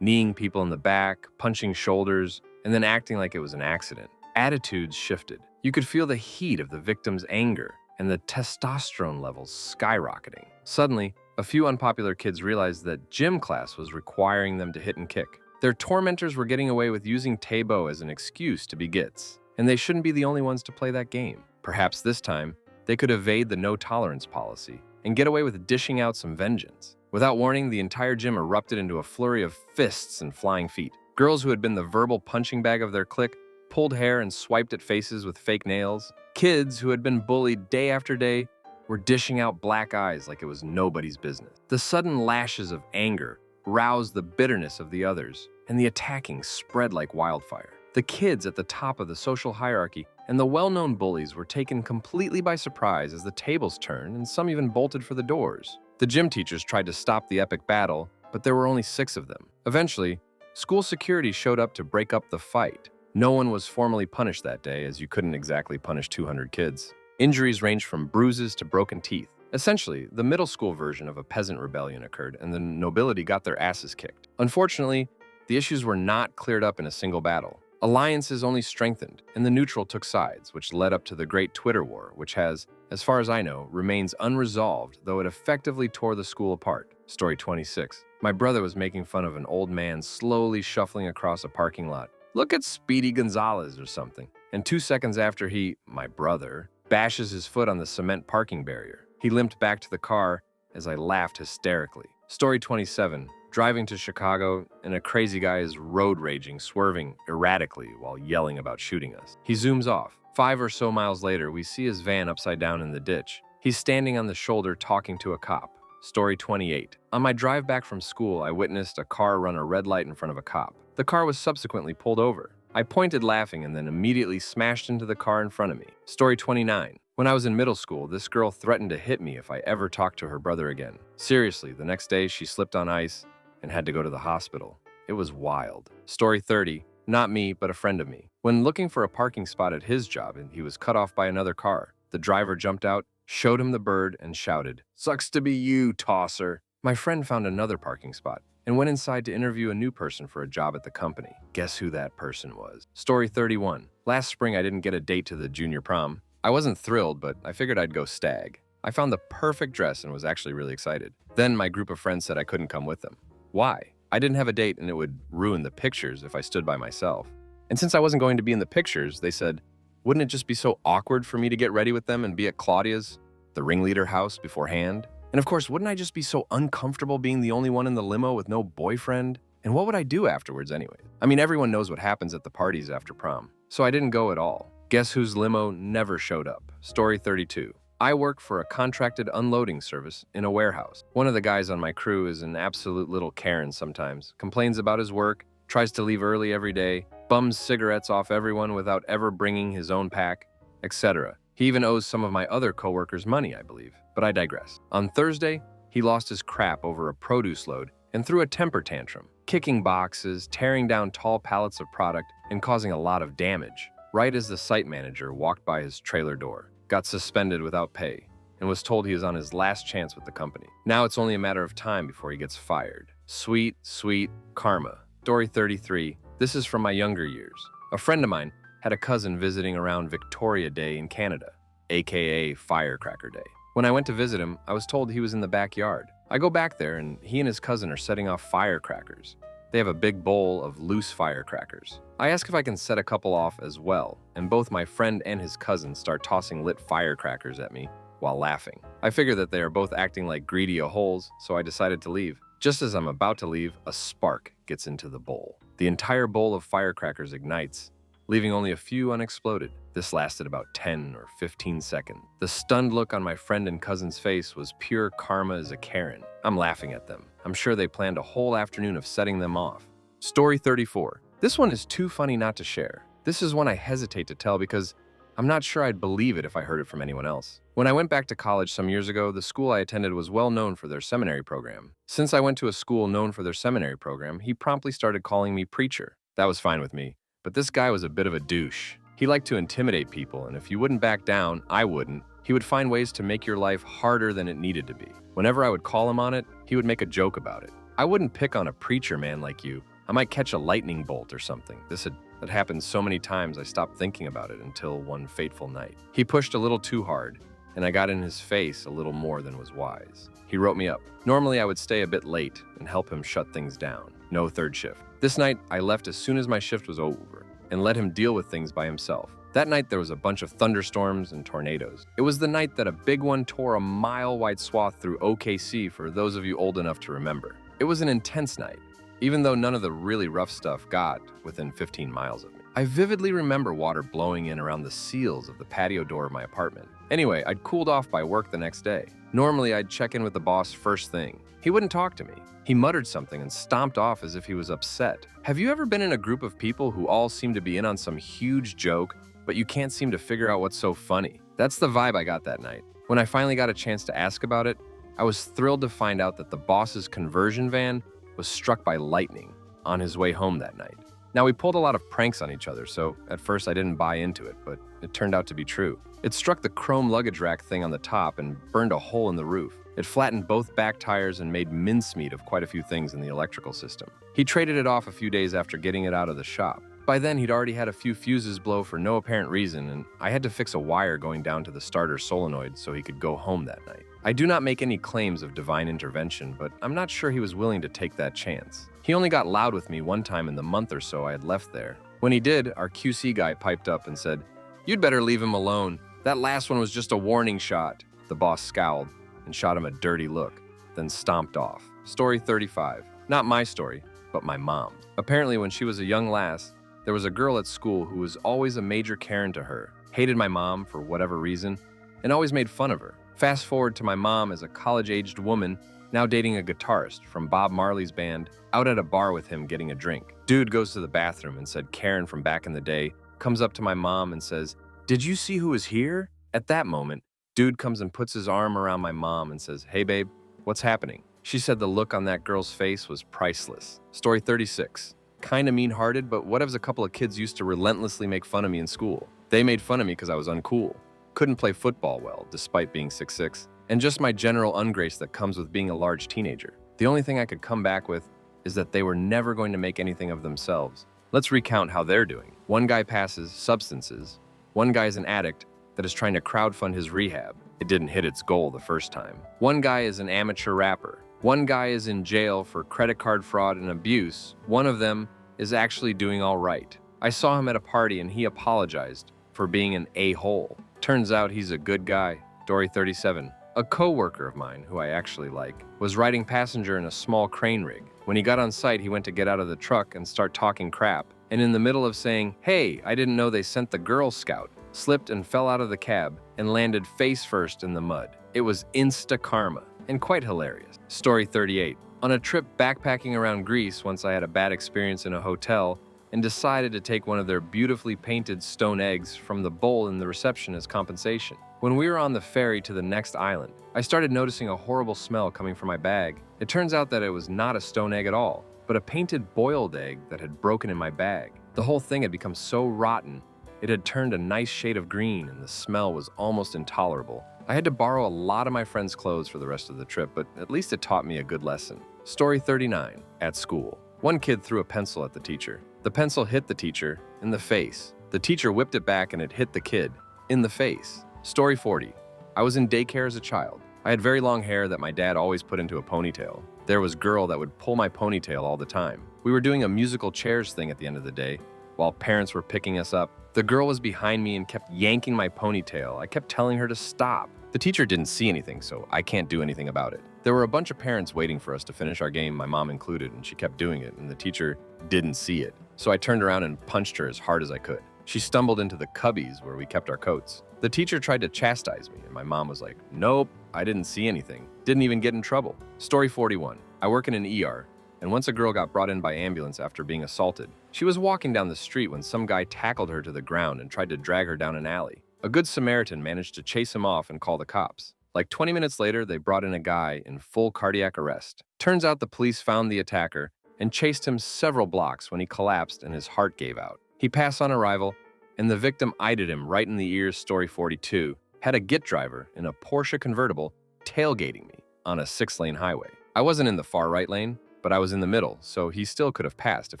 kneeing people in the back, punching shoulders, and then acting like it was an accident. Attitudes shifted. You could feel the heat of the victim's anger and the testosterone levels skyrocketing. Suddenly, a few unpopular kids realized that gym class was requiring them to hit and kick. Their tormentors were getting away with using Taebo as an excuse to be gits, and they shouldn't be the only ones to play that game. Perhaps this time, they could evade the no-tolerance policy and get away with dishing out some vengeance. Without warning, the entire gym erupted into a flurry of fists and flying feet. Girls who had been the verbal punching bag of their clique pulled hair and swiped at faces with fake nails. Kids who had been bullied day after day were dishing out black eyes like it was nobody's business. The sudden lashes of anger roused the bitterness of the others, and the attacking spread like wildfire. The kids at the top of the social hierarchy and the well-known bullies were taken completely by surprise as the tables turned, and some even bolted for the doors. The gym teachers tried to stop the epic battle, but there were only 6 of them. Eventually, school security showed up to break up the fight. No one was formally punished that day, as you couldn't exactly punish 200 kids. Injuries ranged from bruises to broken teeth. Essentially, the middle school version of a peasant rebellion occurred, and the nobility got their asses kicked. Unfortunately, the issues were not cleared up in a single battle. Alliances only strengthened, and the neutral took sides, which led up to the Great Twitter War, which has, as far as I know, remains unresolved, though it effectively tore the school apart. Story 26. My brother was making fun of an old man slowly shuffling across a parking lot. Look at Speedy Gonzalez or something. And 2 seconds after my brother, bashes his foot on the cement parking barrier. He limped back to the car as I laughed hysterically. Story 27. Driving to Chicago, and a crazy guy is road raging, swerving erratically while yelling about shooting us. He zooms off. 5 or so miles later, we see his van upside down in the ditch. He's standing on the shoulder talking to a cop. Story 28. On my drive back from school, I witnessed a car run a red light in front of a cop. The car was subsequently pulled over. I pointed laughing and then immediately smashed into the car in front of me. Story 29. When I was in middle school, this girl threatened to hit me if I ever talked to her brother again. Seriously, the next day she slipped on ice and had to go to the hospital. It was wild. Story 30. Not me, but a friend of me. When looking for a parking spot at his job and he was cut off by another car, the driver jumped out, showed him the bird, and shouted, "Sucks to be you, tosser." My friend found another parking spot and went inside to interview a new person for a job at the company. Guess who that person was? Story 31. Last spring, I didn't get a date to the junior prom. I wasn't thrilled, but I figured I'd go stag. I found the perfect dress and was actually really excited. Then my group of friends said I couldn't come with them. Why? I didn't have a date and it would ruin the pictures if I stood by myself. And since I wasn't going to be in the pictures, they said, wouldn't it just be so awkward for me to get ready with them and be at Claudia's, the ringleader house, beforehand? And of course, wouldn't I just be so uncomfortable being the only one in the limo with no boyfriend? And what would I do afterwards anyway? I mean, everyone knows what happens at the parties after prom. So I didn't go at all. Guess whose limo never showed up? Story 32. I work for a contracted unloading service in a warehouse. One of the guys on my crew is an absolute little Karen sometimes, complains about his work, tries to leave early every day, bums cigarettes off everyone without ever bringing his own pack, etc. He even owes some of my other coworkers money, I believe. But I digress. On Thursday, he lost his crap over a produce load and threw a temper tantrum, kicking boxes, tearing down tall pallets of product, and causing a lot of damage. Right as the site manager walked by his trailer door, got suspended without pay, and was told he is on his last chance with the company. Now it's only a matter of time before he gets fired. Sweet, sweet karma. Story 33. This is from my younger years. A friend of mine had a cousin visiting around Victoria Day in Canada, aka Firecracker Day. When I went to visit him, I was told he was in the backyard. I go back there and he and his cousin are setting off firecrackers. They have a big bowl of loose firecrackers. I ask if I can set a couple off as well, and both my friend and his cousin start tossing lit firecrackers at me while laughing. I figure that they are both acting like greedy holes, so I decided to leave. Just as I'm about to leave, a spark gets into the bowl. The entire bowl of firecrackers ignites, leaving only a few unexploded. This lasted about 10 or 15 seconds. The stunned look on my friend and cousin's face was pure karma as a Karen. I'm laughing at them. I'm sure they planned a whole afternoon of setting them off. Story 34. This one is too funny not to share. This is one I hesitate to tell because I'm not sure I'd believe it if I heard it from anyone else. When I went back to college some years ago, the school I attended was well known for their seminary program. Since I went to a school known for their seminary program, he promptly started calling me preacher. That was fine with me, but this guy was a bit of a douche. He liked to intimidate people, and if you wouldn't back down, I wouldn't. He would find ways to make your life harder than it needed to be. Whenever I would call him on it, he would make a joke about it. I wouldn't pick on a preacher man like you. I might catch a lightning bolt or something. That happened so many times I stopped thinking about it until one fateful night. He pushed a little too hard, and I got in his face a little more than was wise. He wrote me up. Normally I would stay a bit late and help him shut things down. No third shift. This night, I left as soon as my shift was over and let him deal with things by himself. That night, there was a bunch of thunderstorms and tornadoes. It was the night that a big one tore a mile-wide swath through OKC for those of you old enough to remember. It was an intense night, even though none of the really rough stuff got within 15 miles of me. I vividly remember water blowing in around the seals of the patio door of my apartment. Anyway, I'd cooled off by work the next day. Normally, I'd check in with the boss first thing. He wouldn't talk to me. He muttered something and stomped off as if he was upset. Have you ever been in a group of people who all seem to be in on some huge joke, but you can't seem to figure out what's so funny? That's the vibe I got that night. When I finally got a chance to ask about it, I was thrilled to find out that the boss's conversion van was struck by lightning on his way home that night. Now, we pulled a lot of pranks on each other, so at first I didn't buy into it, but it turned out to be true. It struck the chrome luggage rack thing on the top and burned a hole in the roof. It flattened both back tires and made mincemeat of quite a few things in the electrical system. He traded it off a few days after getting it out of the shop. By then, he'd already had a few fuses blow for no apparent reason, and I had to fix a wire going down to the starter solenoid so he could go home that night. I do not make any claims of divine intervention, but I'm not sure he was willing to take that chance. He only got loud with me one time in the month or so I had left there. When he did, our QC guy piped up and said, "You'd better leave him alone. That last one was just a warning shot." The boss scowled and shot him a dirty look, then stomped off. Story 35. Not my story, but my mom's. Apparently, when she was a young lass, there was a girl at school who was always a major Karen to her, hated my mom for whatever reason, and always made fun of her. Fast forward to my mom as a college-aged woman, now dating a guitarist from Bob Marley's band, out at a bar with him getting a drink. Dude goes to the bathroom and said Karen from back in the day comes up to my mom and says, "Did you see who was here?" At that moment, dude comes and puts his arm around my mom and says, "Hey babe, what's happening?" She said the look on that girl's face was priceless. Story 36. Kinda mean-hearted, but what if a couple of kids used to relentlessly make fun of me in school? They made fun of me because I was uncool, couldn't play football well despite being 6'6", and just my general ungrace that comes with being a large teenager. The only thing I could come back with is that they were never going to make anything of themselves. Let's recount how they're doing. One guy passes substances. One guy's an addict that is trying to crowdfund his rehab. It didn't hit its goal the first time. One guy is an amateur rapper. One guy is in jail for credit card fraud and abuse. One of them is actually doing all right. I saw him at a party and he apologized for being an a-hole. Turns out he's a good guy. Story 37. A co-worker of mine, who I actually like, was riding passenger in a small crane rig. When he got on site, he went to get out of the truck and start talking crap, and in the middle of saying, "Hey, I didn't know they sent the Girl Scout," slipped and fell out of the cab and landed face first in the mud. It was insta karma and quite hilarious. Story 38. On a trip backpacking around Greece, once I had a bad experience in a hotel and decided to take one of their beautifully painted stone eggs from the bowl in the reception as compensation. When we were on the ferry to the next island, I started noticing a horrible smell coming from my bag. It turns out that it was not a stone egg at all, but a painted boiled egg that had broken in my bag. The whole thing had become so rotten, it had turned a nice shade of green and the smell was almost intolerable. I had to borrow a lot of my friends' clothes for the rest of the trip, but at least it taught me a good lesson. Story 39. At school. One kid threw a pencil at the teacher. The pencil hit the teacher in the face. The teacher whipped it back and it hit the kid in the face. Story 40. I was in daycare as a child. I had very long hair that my dad always put into a ponytail. There was a girl that would pull my ponytail all the time. We were doing a musical chairs thing at the end of the day, while parents were picking us up. The girl was behind me and kept yanking my ponytail. I kept telling her to stop. The teacher didn't see anything, so I can't do anything about it. There were a bunch of parents waiting for us to finish our game, my mom included, and she kept doing it, and the teacher didn't see it. So I turned around and punched her as hard as I could. She stumbled into the cubbies where we kept our coats. The teacher tried to chastise me, and my mom was like, "Nope, I didn't see anything." Didn't even get in trouble. Story 41. I work in an ER, and once a girl got brought in by ambulance after being assaulted. She was walking down the street when some guy tackled her to the ground and tried to drag her down an alley. A good Samaritan managed to chase him off and call the cops. Like 20 minutes later, they brought in a guy in full cardiac arrest. Turns out the police found the attacker and chased him several blocks when he collapsed and his heart gave out. He passed on arrival, and the victim eyed him right in the ears. Story 42. Had a Git driver in a Porsche convertible tailgating me on a 6-lane highway. I wasn't in the far right lane, but I was in the middle, so he still could have passed if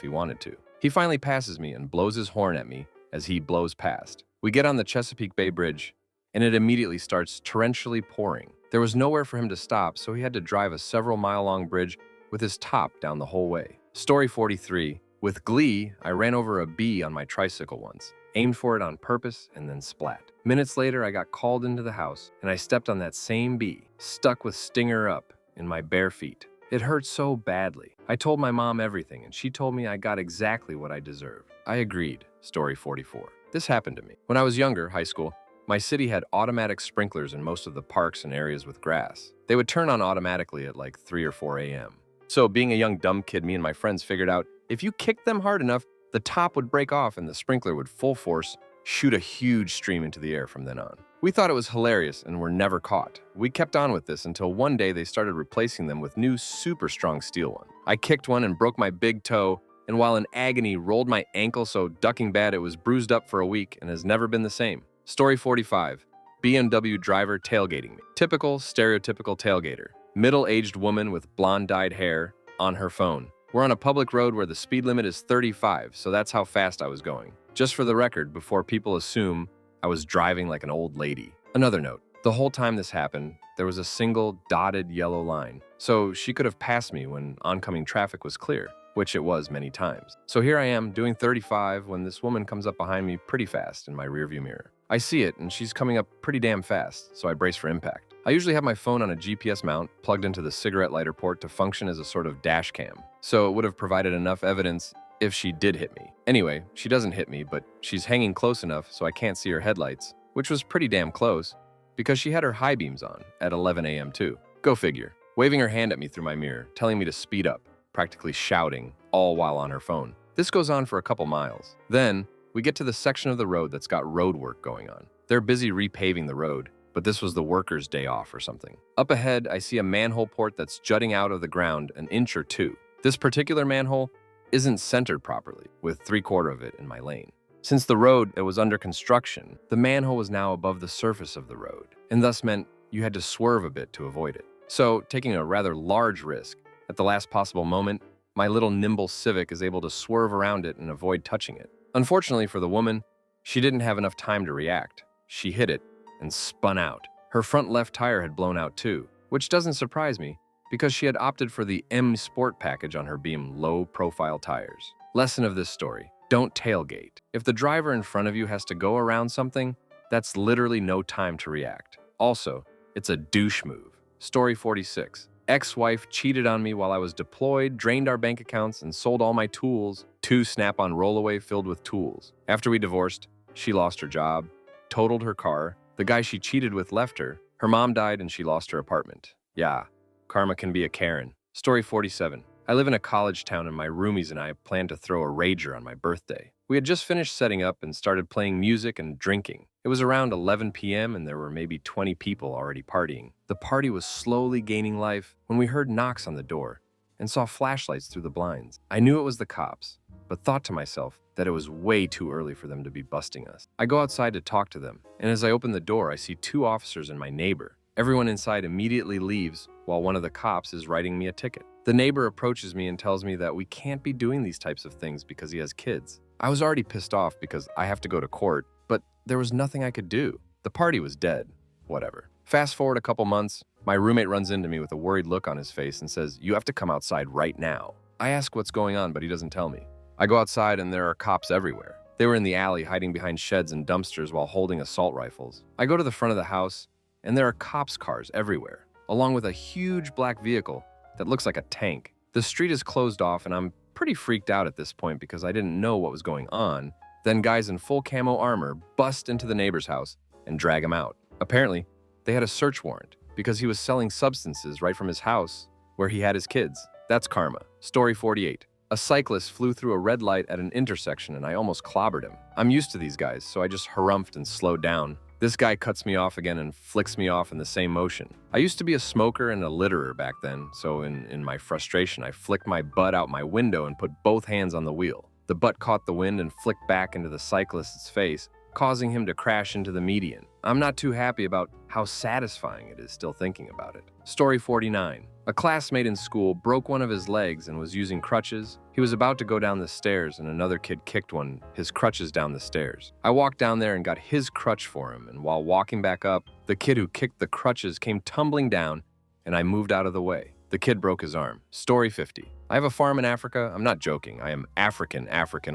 he wanted to. He finally passes me and blows his horn at me as he blows past. We get on the Chesapeake Bay Bridge, and it immediately starts torrentially pouring. There was nowhere for him to stop, so he had to drive a several-mile-long bridge with his top down the whole way. Story 43. With glee, I ran over a bee on my tricycle once, aimed for it on purpose, and then splat. Minutes later, I got called into the house, and I stepped on that same bee, stuck with stinger up in my bare feet. It hurt so badly. I told my mom everything, and she told me I got exactly what I deserved. I agreed. Story 44. This happened to me. When I was younger, high school, my city had automatic sprinklers in most of the parks and areas with grass. They would turn on automatically at like 3 or 4 a.m. So being a young dumb kid, me and my friends figured out if you kicked them hard enough, the top would break off and the sprinkler would full force shoot a huge stream into the air from then on. We thought it was hilarious and were never caught. We kept on with this until one day they started replacing them with new super strong steel ones. I kicked one and broke my big toe, and while in agony rolled my ankle so ducking bad it was bruised up for a week and has never been the same. Story 45. BMW driver tailgating me. Typical, stereotypical tailgater. Middle-aged woman with blonde-dyed hair on her phone. We're on a public road where the speed limit is 35, so that's how fast I was going. Just for the record, before people assume I was driving like an old lady. Another note, the whole time this happened, there was a single dotted yellow line, so she could have passed me when oncoming traffic was clear, which it was many times. So here I am doing 35 when this woman comes up behind me pretty fast in my rearview mirror. I see it, and she's coming up pretty damn fast, so I brace for impact. I usually have my phone on a GPS mount plugged into the cigarette lighter port to function as a sort of dash cam, so it would have provided enough evidence if she did hit me. Anyway, she doesn't hit me, but she's hanging close enough so I can't see her headlights, which was pretty damn close, because she had her high beams on at 11 a.m. too. Go figure. Waving her hand at me through my mirror, telling me to speed up, practically shouting, all while on her phone. This goes on for a couple miles. Then, we get to the section of the road that's got road work going on. They're busy repaving the road, but this was the workers' day off or something. Up ahead, I see a manhole port that's jutting out of the ground an inch or two. This particular manhole isn't centered properly, with 3/4 of it in my lane. Since the road was under construction, the manhole was now above the surface of the road, and thus meant you had to swerve a bit to avoid it. So, taking a rather large risk, at the last possible moment, my little nimble Civic is able to swerve around it and avoid touching it. Unfortunately for the woman, she didn't have enough time to react. She hit it and spun out. Her front left tire had blown out too, which doesn't surprise me because she had opted for the M Sport package on her Beam low-profile tires. Lesson of this story: don't tailgate. If the driver in front of you has to go around something, that's literally no time to react. Also, It's a douche move. Story 46. Ex-wife cheated on me while I was deployed, drained our bank accounts, and sold all my tools. 2 Snap-on rollaway filled with tools. After we divorced, she lost her job, totaled her car. The guy she cheated with left her. Her mom died and she lost her apartment. Yeah, karma can be a Karen. Story 47. I live in a college town and my roomies and I plan to throw a rager on my birthday. We had just finished setting up and started playing music and drinking. It was around 11 p.m. and there were maybe 20 people already partying. The party was slowly gaining life when we heard knocks on the door and saw flashlights through the blinds. I knew it was the cops, but thought to myself that it was way too early for them to be busting us. I go outside to talk to them, and as I open the door, I see 2 officers and my neighbor. Everyone inside immediately leaves while one of the cops is writing me a ticket. The neighbor approaches me and tells me that we can't be doing these types of things because he has kids. I was already pissed off because I have to go to court, but there was nothing I could do. The party was dead. Whatever. Fast forward a couple months, my roommate runs into me with a worried look on his face and says, "You have to come outside right now." I ask what's going on, but he doesn't tell me. I go outside and there are cops everywhere. They were in the alley hiding behind sheds and dumpsters while holding assault rifles. I go to the front of the house and there are cops' cars everywhere, along with a huge black vehicle that looks like a tank. The street is closed off and I'm pretty freaked out at this point because I didn't know what was going on. Then guys in full camo armor bust into the neighbor's house and drag him out. Apparently, they had a search warrant because he was selling substances right from his house where he had his kids. That's karma. Story 48. A cyclist flew through a red light at an intersection and I almost clobbered him. I'm used to these guys, so I just harumphed and slowed down. This guy cuts me off again and flicks me off in the same motion. I used to be a smoker and a litterer back then, so in my frustration, I flicked my butt out my window and put both hands on the wheel. The butt caught the wind and flicked back into the cyclist's face, causing him to crash into the median. I'm not too happy about how satisfying it is still thinking about it. Story 49. A classmate in school broke one of his legs and was using crutches. He was about to go down the stairs and another kid kicked his crutches down the stairs. I walked down there and got his crutch for him, and while walking back up, the kid who kicked the crutches came tumbling down and I moved out of the way. The kid broke his arm. Story 50. I have a farm in Africa. I'm not joking. I am African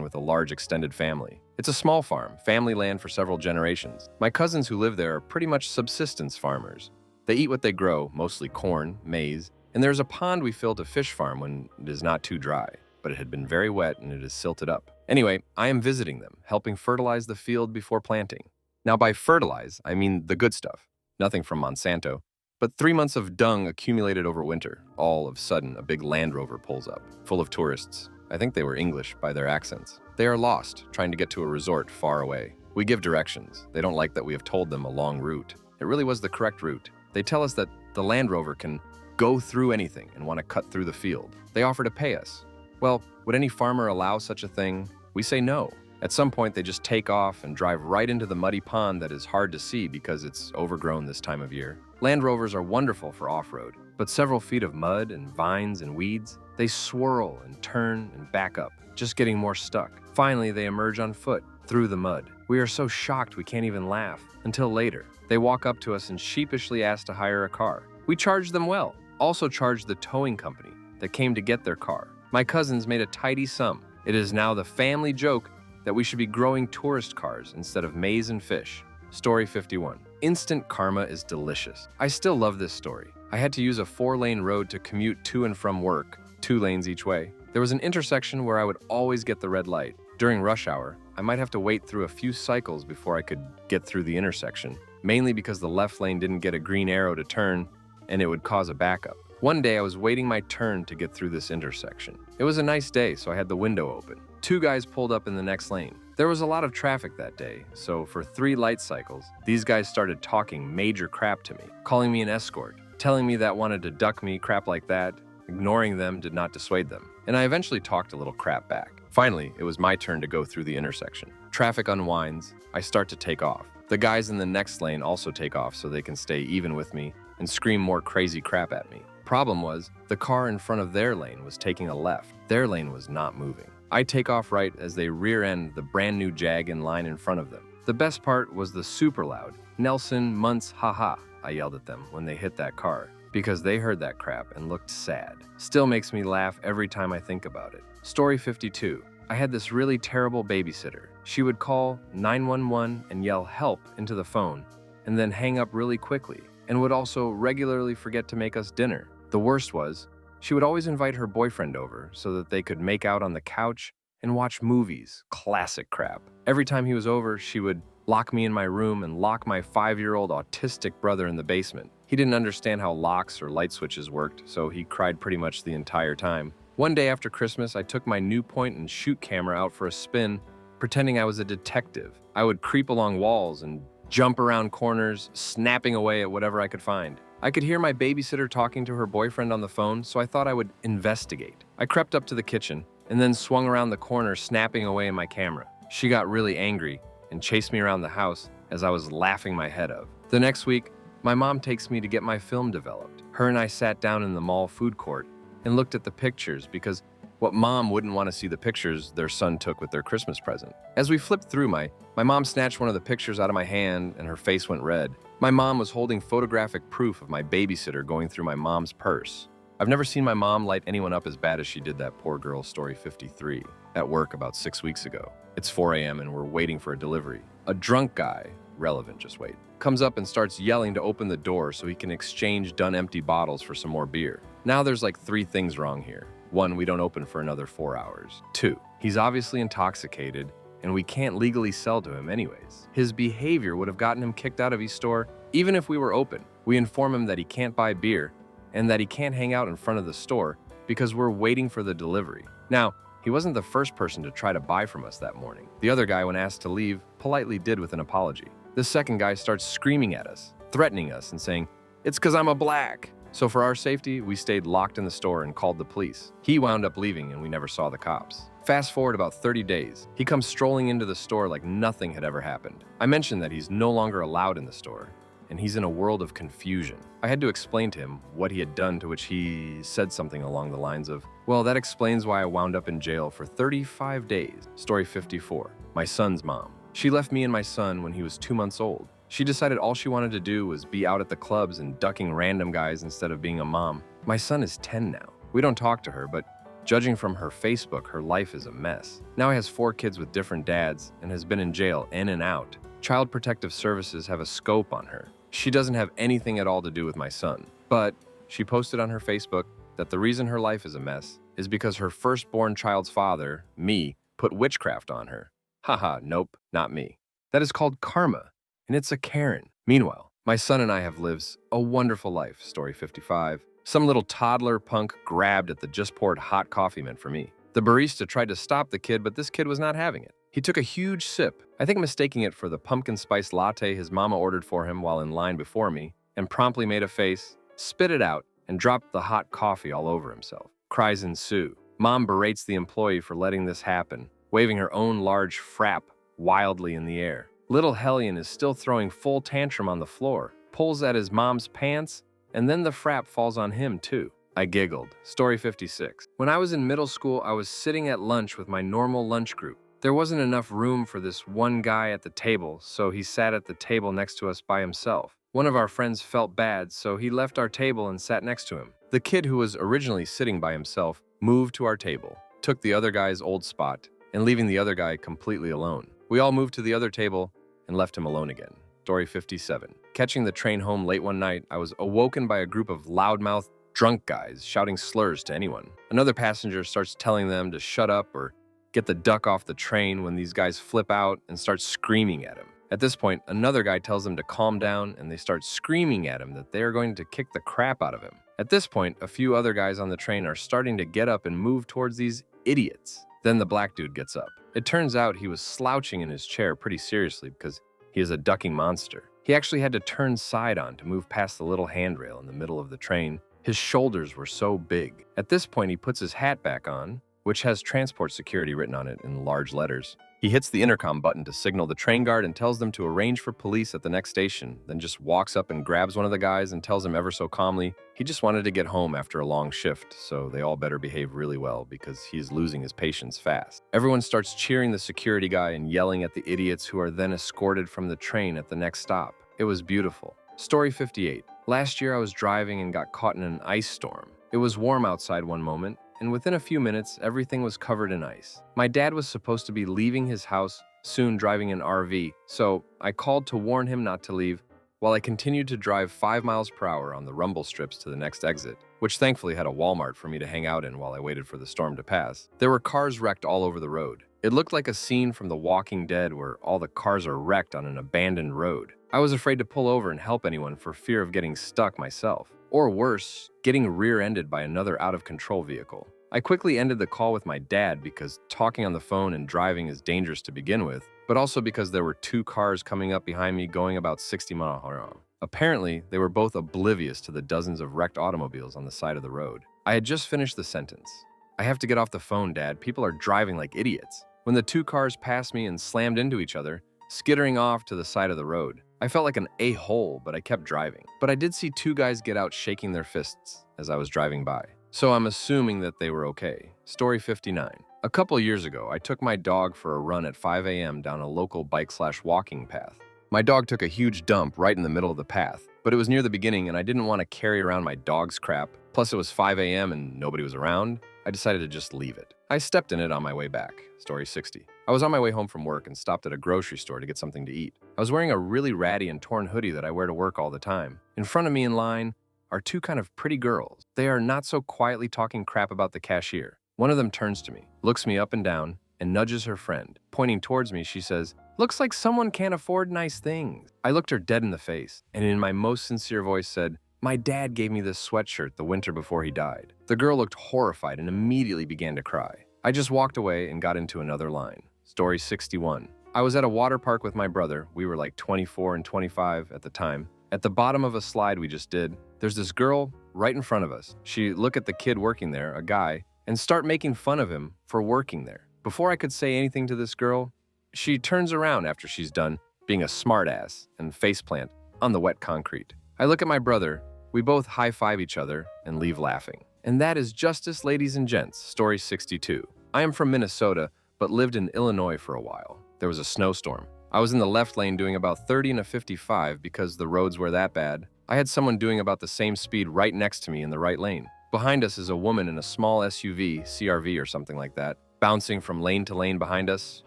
with a large extended family. It's a small farm, family land for several generations. My cousins who live there are pretty much subsistence farmers. They eat what they grow, mostly corn, maize, and there's a pond we fill to fish farm when it is not too dry, but it had been very wet and it is silted up. Anyway, I am visiting them, helping fertilize the field before planting. Now by fertilize, I mean the good stuff. Nothing from Monsanto. But 3 months of dung accumulated over winter. All of a sudden, a big Land Rover pulls up, full of tourists. I think they were English by their accents. They are lost, trying to get to a resort far away. We give directions. They don't like that we have told them a long route. It really was the correct route. They tell us that the Land Rover can go through anything and want to cut through the field. They offer to pay us. Well, would any farmer allow such a thing? We say no. At some point, they just take off and drive right into the muddy pond that is hard to see because it's overgrown this time of year. Land Rovers are wonderful for off-road, but several feet of mud and vines and weeds, they swirl and turn and back up, just getting more stuck. Finally, they emerge on foot through the mud. We are so shocked we can't even laugh. Until later, they walk up to us and sheepishly ask to hire a car. We charged them well, also charged the towing company that came to get their car. My cousins made a tidy sum. It is now the family joke that we should be growing tourist cars instead of maize and fish. Story 51. Instant karma is delicious. I still love this story. I had to use a 4-lane road to commute to and from work, 2 lanes each way. There was an intersection where I would always get the red light. During rush hour, I might have to wait through a few cycles before I could get through the intersection, mainly because the left lane didn't get a green arrow to turn and it would cause a backup. One day I was waiting my turn to get through this intersection. It was a nice day, so I had the window open. 2 guys pulled up in the next lane. There was a lot of traffic that day, so for 3 light cycles, these guys started talking major crap to me, calling me an escort, telling me that wanted to duck me, crap like that. Ignoring them did not dissuade them, and I eventually talked a little crap back. Finally, it was my turn to go through the intersection. Traffic unwinds. I start to take off. The guys in the next lane also take off so they can stay even with me and scream more crazy crap at me. Problem was, the car in front of their lane was taking a left. Their lane was not moving. I take off right as they rear-end the brand new Jag in line in front of them. The best part was the super loud, "Nelson Muntz haha," I yelled at them when they hit that car, because they heard that crap and looked sad. Still makes me laugh every time I think about it. Story 52. I had this really terrible babysitter. She would call 911 and yell help into the phone, and then hang up really quickly. and would also regularly forget to make us dinner. The worst was, she would always invite her boyfriend over so that they could make out on the couch and watch movies. Classic crap. Every time he was over, she would lock me in my room and lock my 5-year-old autistic brother in the basement. He didn't understand how locks or light switches worked, so he cried pretty much the entire time. One day after Christmas, I took my new point and shoot camera out for a spin, pretending I was a detective. I would creep along walls and jump around corners, snapping away at whatever I could find. I could hear my babysitter talking to her boyfriend on the phone, so I thought I would investigate. I crept up to the kitchen and then swung around the corner, snapping away in my camera. She got really angry and chased me around the house as I was laughing my head off. The next week, my mom takes me to get my film developed. Her and I sat down in the mall food court and looked at the pictures because what mom wouldn't want to see the pictures their son took with their Christmas present. As we flipped through, my mom snatched one of the pictures out of my hand and her face went red. My mom was holding photographic proof of my babysitter going through my mom's purse. I've never seen my mom light anyone up as bad as she did that poor girl, story 53, at work about 6 weeks ago. It's 4 a.m. and we're waiting for a delivery. A drunk guy, relevant, just wait, comes up and starts yelling to open the door so he can exchange done empty bottles for some more beer. Now there's like 3 things wrong here. 1, we don't open for another 4 hours. 2, he's obviously intoxicated and we can't legally sell to him anyways. His behavior would have gotten him kicked out of his store even if we were open. We inform him that he can't buy beer and that he can't hang out in front of the store because we're waiting for the delivery. Now, he wasn't the first person to try to buy from us that morning. The other guy, when asked to leave, politely did with an apology. The second guy starts screaming at us, threatening us and saying, "It's 'cause I'm a black." So for our safety, we stayed locked in the store and called the police. He wound up leaving and we never saw the cops. Fast forward about 30 days, he comes strolling into the store like nothing had ever happened. I mentioned that he's no longer allowed in the store, and he's in a world of confusion. I had to explain to him what he had done, to which he said something along the lines of, "Well, that explains why I wound up in jail for 35 days. Story 54, my son's mom. She left me and my son when he was 2 months old. She decided all she wanted to do was be out at the clubs and ducking random guys instead of being a mom. My son is 10 now. We don't talk to her, but judging from her Facebook, her life is a mess. Now he has 4 kids with different dads and has been in jail in and out. Child Protective Services have a scope on her. She doesn't have anything at all to do with my son, but she posted on her Facebook that the reason her life is a mess is because her firstborn child's father, me, put witchcraft on her. Haha, nope, not me. That is called karma, and it's a Karen. Meanwhile, my son and I have lived a wonderful life, story 55. Some little toddler punk grabbed at the just poured hot coffee meant for me. The barista tried to stop the kid, but this kid was not having it. He took a huge sip, I think mistaking it for the pumpkin spice latte his mama ordered for him while in line before me, and promptly made a face, spit it out, and dropped the hot coffee all over himself. Cries ensue. Mom berates the employee for letting this happen, waving her own large frap wildly in the air. Little Hellion is still throwing full tantrum on the floor, pulls at his mom's pants, and then the frap falls on him too. I giggled. Story 56. When I was in middle school, I was sitting at lunch with my normal lunch group. There wasn't enough room for this one guy at the table, so he sat at the table next to us by himself. One of our friends felt bad, so he left our table and sat next to him. The kid who was originally sitting by himself moved to our table, took the other guy's old spot, and leaving the other guy completely alone. We all moved to the other table and left him alone again. Story 57. Catching the train home late one night, I was awoken by a group of loudmouth, drunk guys shouting slurs to anyone. Another passenger starts telling them to shut up or get the duck off the train when these guys flip out and start screaming at him. At this point, another guy tells them to calm down and they start screaming at him that they are going to kick the crap out of him. At this point, a few other guys on the train are starting to get up and move towards these idiots. Then the black dude gets up. It turns out he was slouching in his chair pretty seriously because he is a ducking monster. He actually had to turn side on to move past the little handrail in the middle of the train. His shoulders were so big. At this point, he puts his hat back on, which has transport security written on it in large letters. He hits the intercom button to signal the train guard and tells them to arrange for police at the next station, then just walks up and grabs one of the guys and tells him ever so calmly he just wanted to get home after a long shift, so they all better behave really well because he's losing his patience fast. Everyone starts cheering the security guy and yelling at the idiots who are then escorted from the train at the next stop. It was beautiful. Story 58. Last year I was driving and got caught in an ice storm. It was warm outside one moment, and within a few minutes, everything was covered in ice. My dad was supposed to be leaving his house soon driving an RV, so I called to warn him not to leave, while I continued to drive 5 miles per hour on the rumble strips to the next exit, which thankfully had a Walmart for me to hang out in while I waited for the storm to pass. There were cars wrecked all over the road. It looked like a scene from The Walking Dead where all the cars are wrecked on an abandoned road. I was afraid to pull over and help anyone for fear of getting stuck myself, or worse, getting rear-ended by another out-of-control vehicle. I quickly ended the call with my dad because talking on the phone and driving is dangerous to begin with, but also because there were 2 cars coming up behind me going about 60 miles per hour. Apparently, they were both oblivious to the dozens of wrecked automobiles on the side of the road. I had just finished the sentence. "I have to get off the phone, Dad. People are driving like idiots," when the 2 cars passed me and slammed into each other, skittering off to the side of the road. I felt like an a-hole, but I kept driving. But I did see 2 guys get out shaking their fists as I was driving by, so I'm assuming that they were okay. Story 59. A couple years ago, I took my dog for a run at 5 a.m. down a local bike/walking path. My dog took a huge dump right in the middle of the path, but it was near the beginning and I didn't want to carry around my dog's crap. Plus it was 5 a.m. and nobody was around. I decided to just leave it. I stepped in it on my way back. Story 60. I was on my way home from work and stopped at a grocery store to get something to eat. I was wearing a really ratty and torn hoodie that I wear to work all the time. In front of me in line are 2 kind of pretty girls. They are not so quietly talking crap about the cashier. One of them turns to me, looks me up and down, and nudges her friend. Pointing towards me, she says, "Looks like someone can't afford nice things." I looked her dead in the face, and in my most sincere voice said, "My dad gave me this sweatshirt the winter before he died." The girl looked horrified and immediately began to cry. I just walked away and got into another line. Story 61. I was at a water park with my brother. We were like 24 and 25 at the time. At the bottom of a slide we just did, there's this girl right in front of us. She look at the kid working there, a guy, and start making fun of him for working there. Before I could say anything to this girl, she turns around after she's done being a smartass and faceplant on the wet concrete. I look at my brother, we both high-five each other and leave laughing. And that is justice, ladies and gents. Story 62. I am from Minnesota, but lived in Illinois for a while. There was a snowstorm. I was in the left lane doing about 30 and a 55 because the roads were that bad. I had someone doing about the same speed right next to me in the right lane. Behind us is a woman in a small SUV, CRV or something like that, bouncing from lane to lane behind us,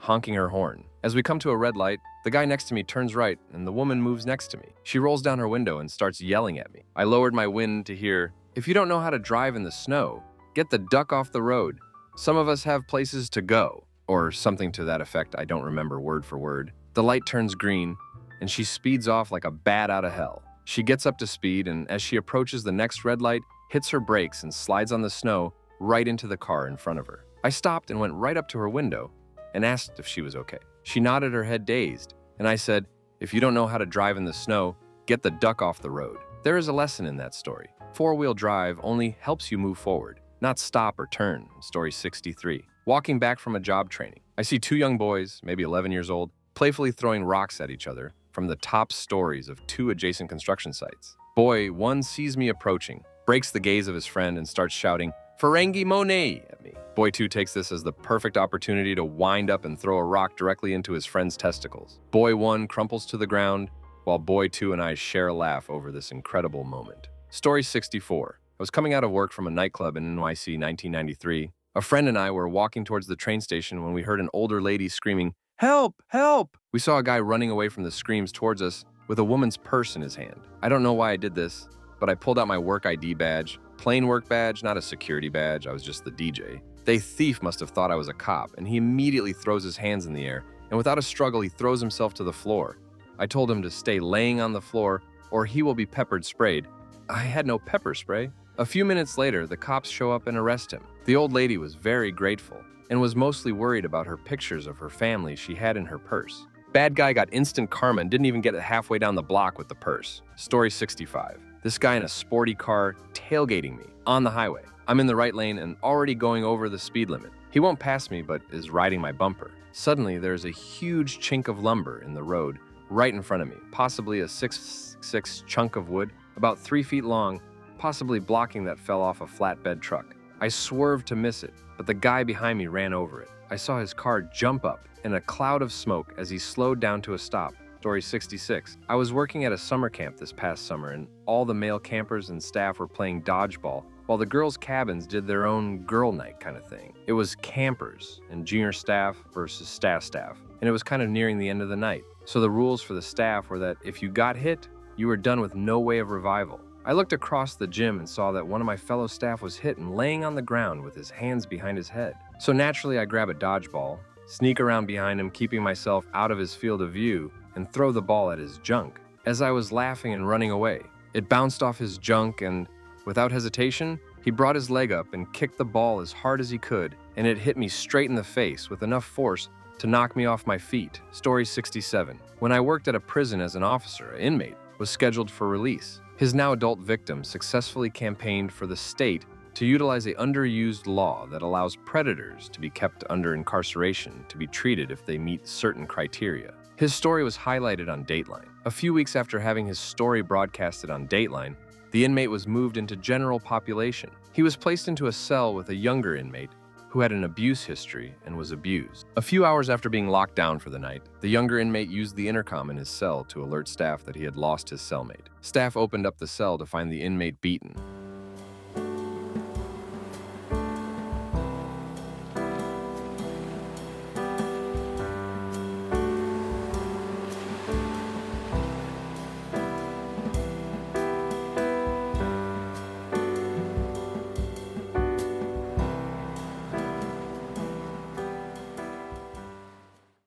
honking her horn. As we come to a red light, the guy next to me turns right and the woman moves next to me. She rolls down her window and starts yelling at me. I lowered my wind to hear, "If you don't know how to drive in the snow, get the duck off the road. Some of us have places to go," or something to that effect. I don't remember word for word. The light turns green and she speeds off like a bat out of hell. She gets up to speed and as she approaches the next red light, hits her brakes and slides on the snow right into the car in front of her. I stopped and went right up to her window and asked if she was okay. She nodded her head dazed, and I said, "If you don't know how to drive in the snow, get the duck off the road." There is a lesson in that story. 4-wheel drive only helps you move forward, not stop or turn. Story 63. Walking back from a job training, I see 2 young boys, maybe 11 years old, playfully throwing rocks at each other from the top stories of 2 adjacent construction sites. Boy 1 sees me approaching, breaks the gaze of his friend and starts shouting, "Ferengi Monet" at me. Boy 2 takes this as the perfect opportunity to wind up and throw a rock directly into his friend's testicles. Boy 1 crumples to the ground, while Boy 2 and I share a laugh over this incredible moment. Story 64. I was coming out of work from a nightclub in NYC 1993. A friend and I were walking towards the train station when we heard an older lady screaming, "Help! Help!" We saw a guy running away from the screams towards us with a woman's purse in his hand. I don't know why I did this, but I pulled out my work ID badge. Plain work badge, not a security badge. I was just the DJ. The thief must have thought I was a cop, and he immediately throws his hands in the air, and without a struggle, he throws himself to the floor. I told him to stay laying on the floor, or he will be peppered sprayed. I had no pepper spray. A few minutes later, the cops show up and arrest him. The old lady was very grateful, and was mostly worried about her pictures of her family she had in her purse. Bad guy got instant karma and didn't even get it halfway down the block with the purse. Story 65. This guy in a sporty car tailgating me on the highway. I'm in the right lane and already going over the speed limit. He won't pass me but is riding my bumper. Suddenly, there's a huge chink of lumber in the road right in front of me, possibly a 6'6" chunk of wood, about 3 feet long, possibly blocking that fell off a flatbed truck. I swerved to miss it, but the guy behind me ran over it. I saw his car jump up in a cloud of smoke as he slowed down to a stop. Story 66. I was working at a summer camp this past summer and all the male campers and staff were playing dodgeball while the girls' cabins did their own girl night kind of thing. It was campers and junior staff versus staff, and it was kind of nearing the end of the night. So the rules for the staff were that if you got hit, You were done with no way of revival. I looked across the gym and saw that one of my fellow staff was hit and laying on the ground with his hands behind his head. So naturally, I grab a dodgeball, sneak around behind him, keeping myself out of his field of view, and throw the ball at his junk. As I was laughing and running away, it bounced off his junk and, without hesitation, he brought his leg up and kicked the ball as hard as he could, and it hit me straight in the face with enough force to knock me off my feet. Story 67. When I worked at a prison as an officer, an inmate was scheduled for release. His now adult victim successfully campaigned for the state to utilize an underused law that allows predators to be kept under incarceration to be treated if they meet certain criteria. His story was highlighted on Dateline. A few weeks after having his story broadcasted on Dateline, the inmate was moved into general population. He was placed into a cell with a younger inmate who had an abuse history and was abused. A few hours after being locked down for the night, the younger inmate used the intercom in his cell to alert staff that he had lost his cellmate. Staff opened up the cell to find the inmate beaten,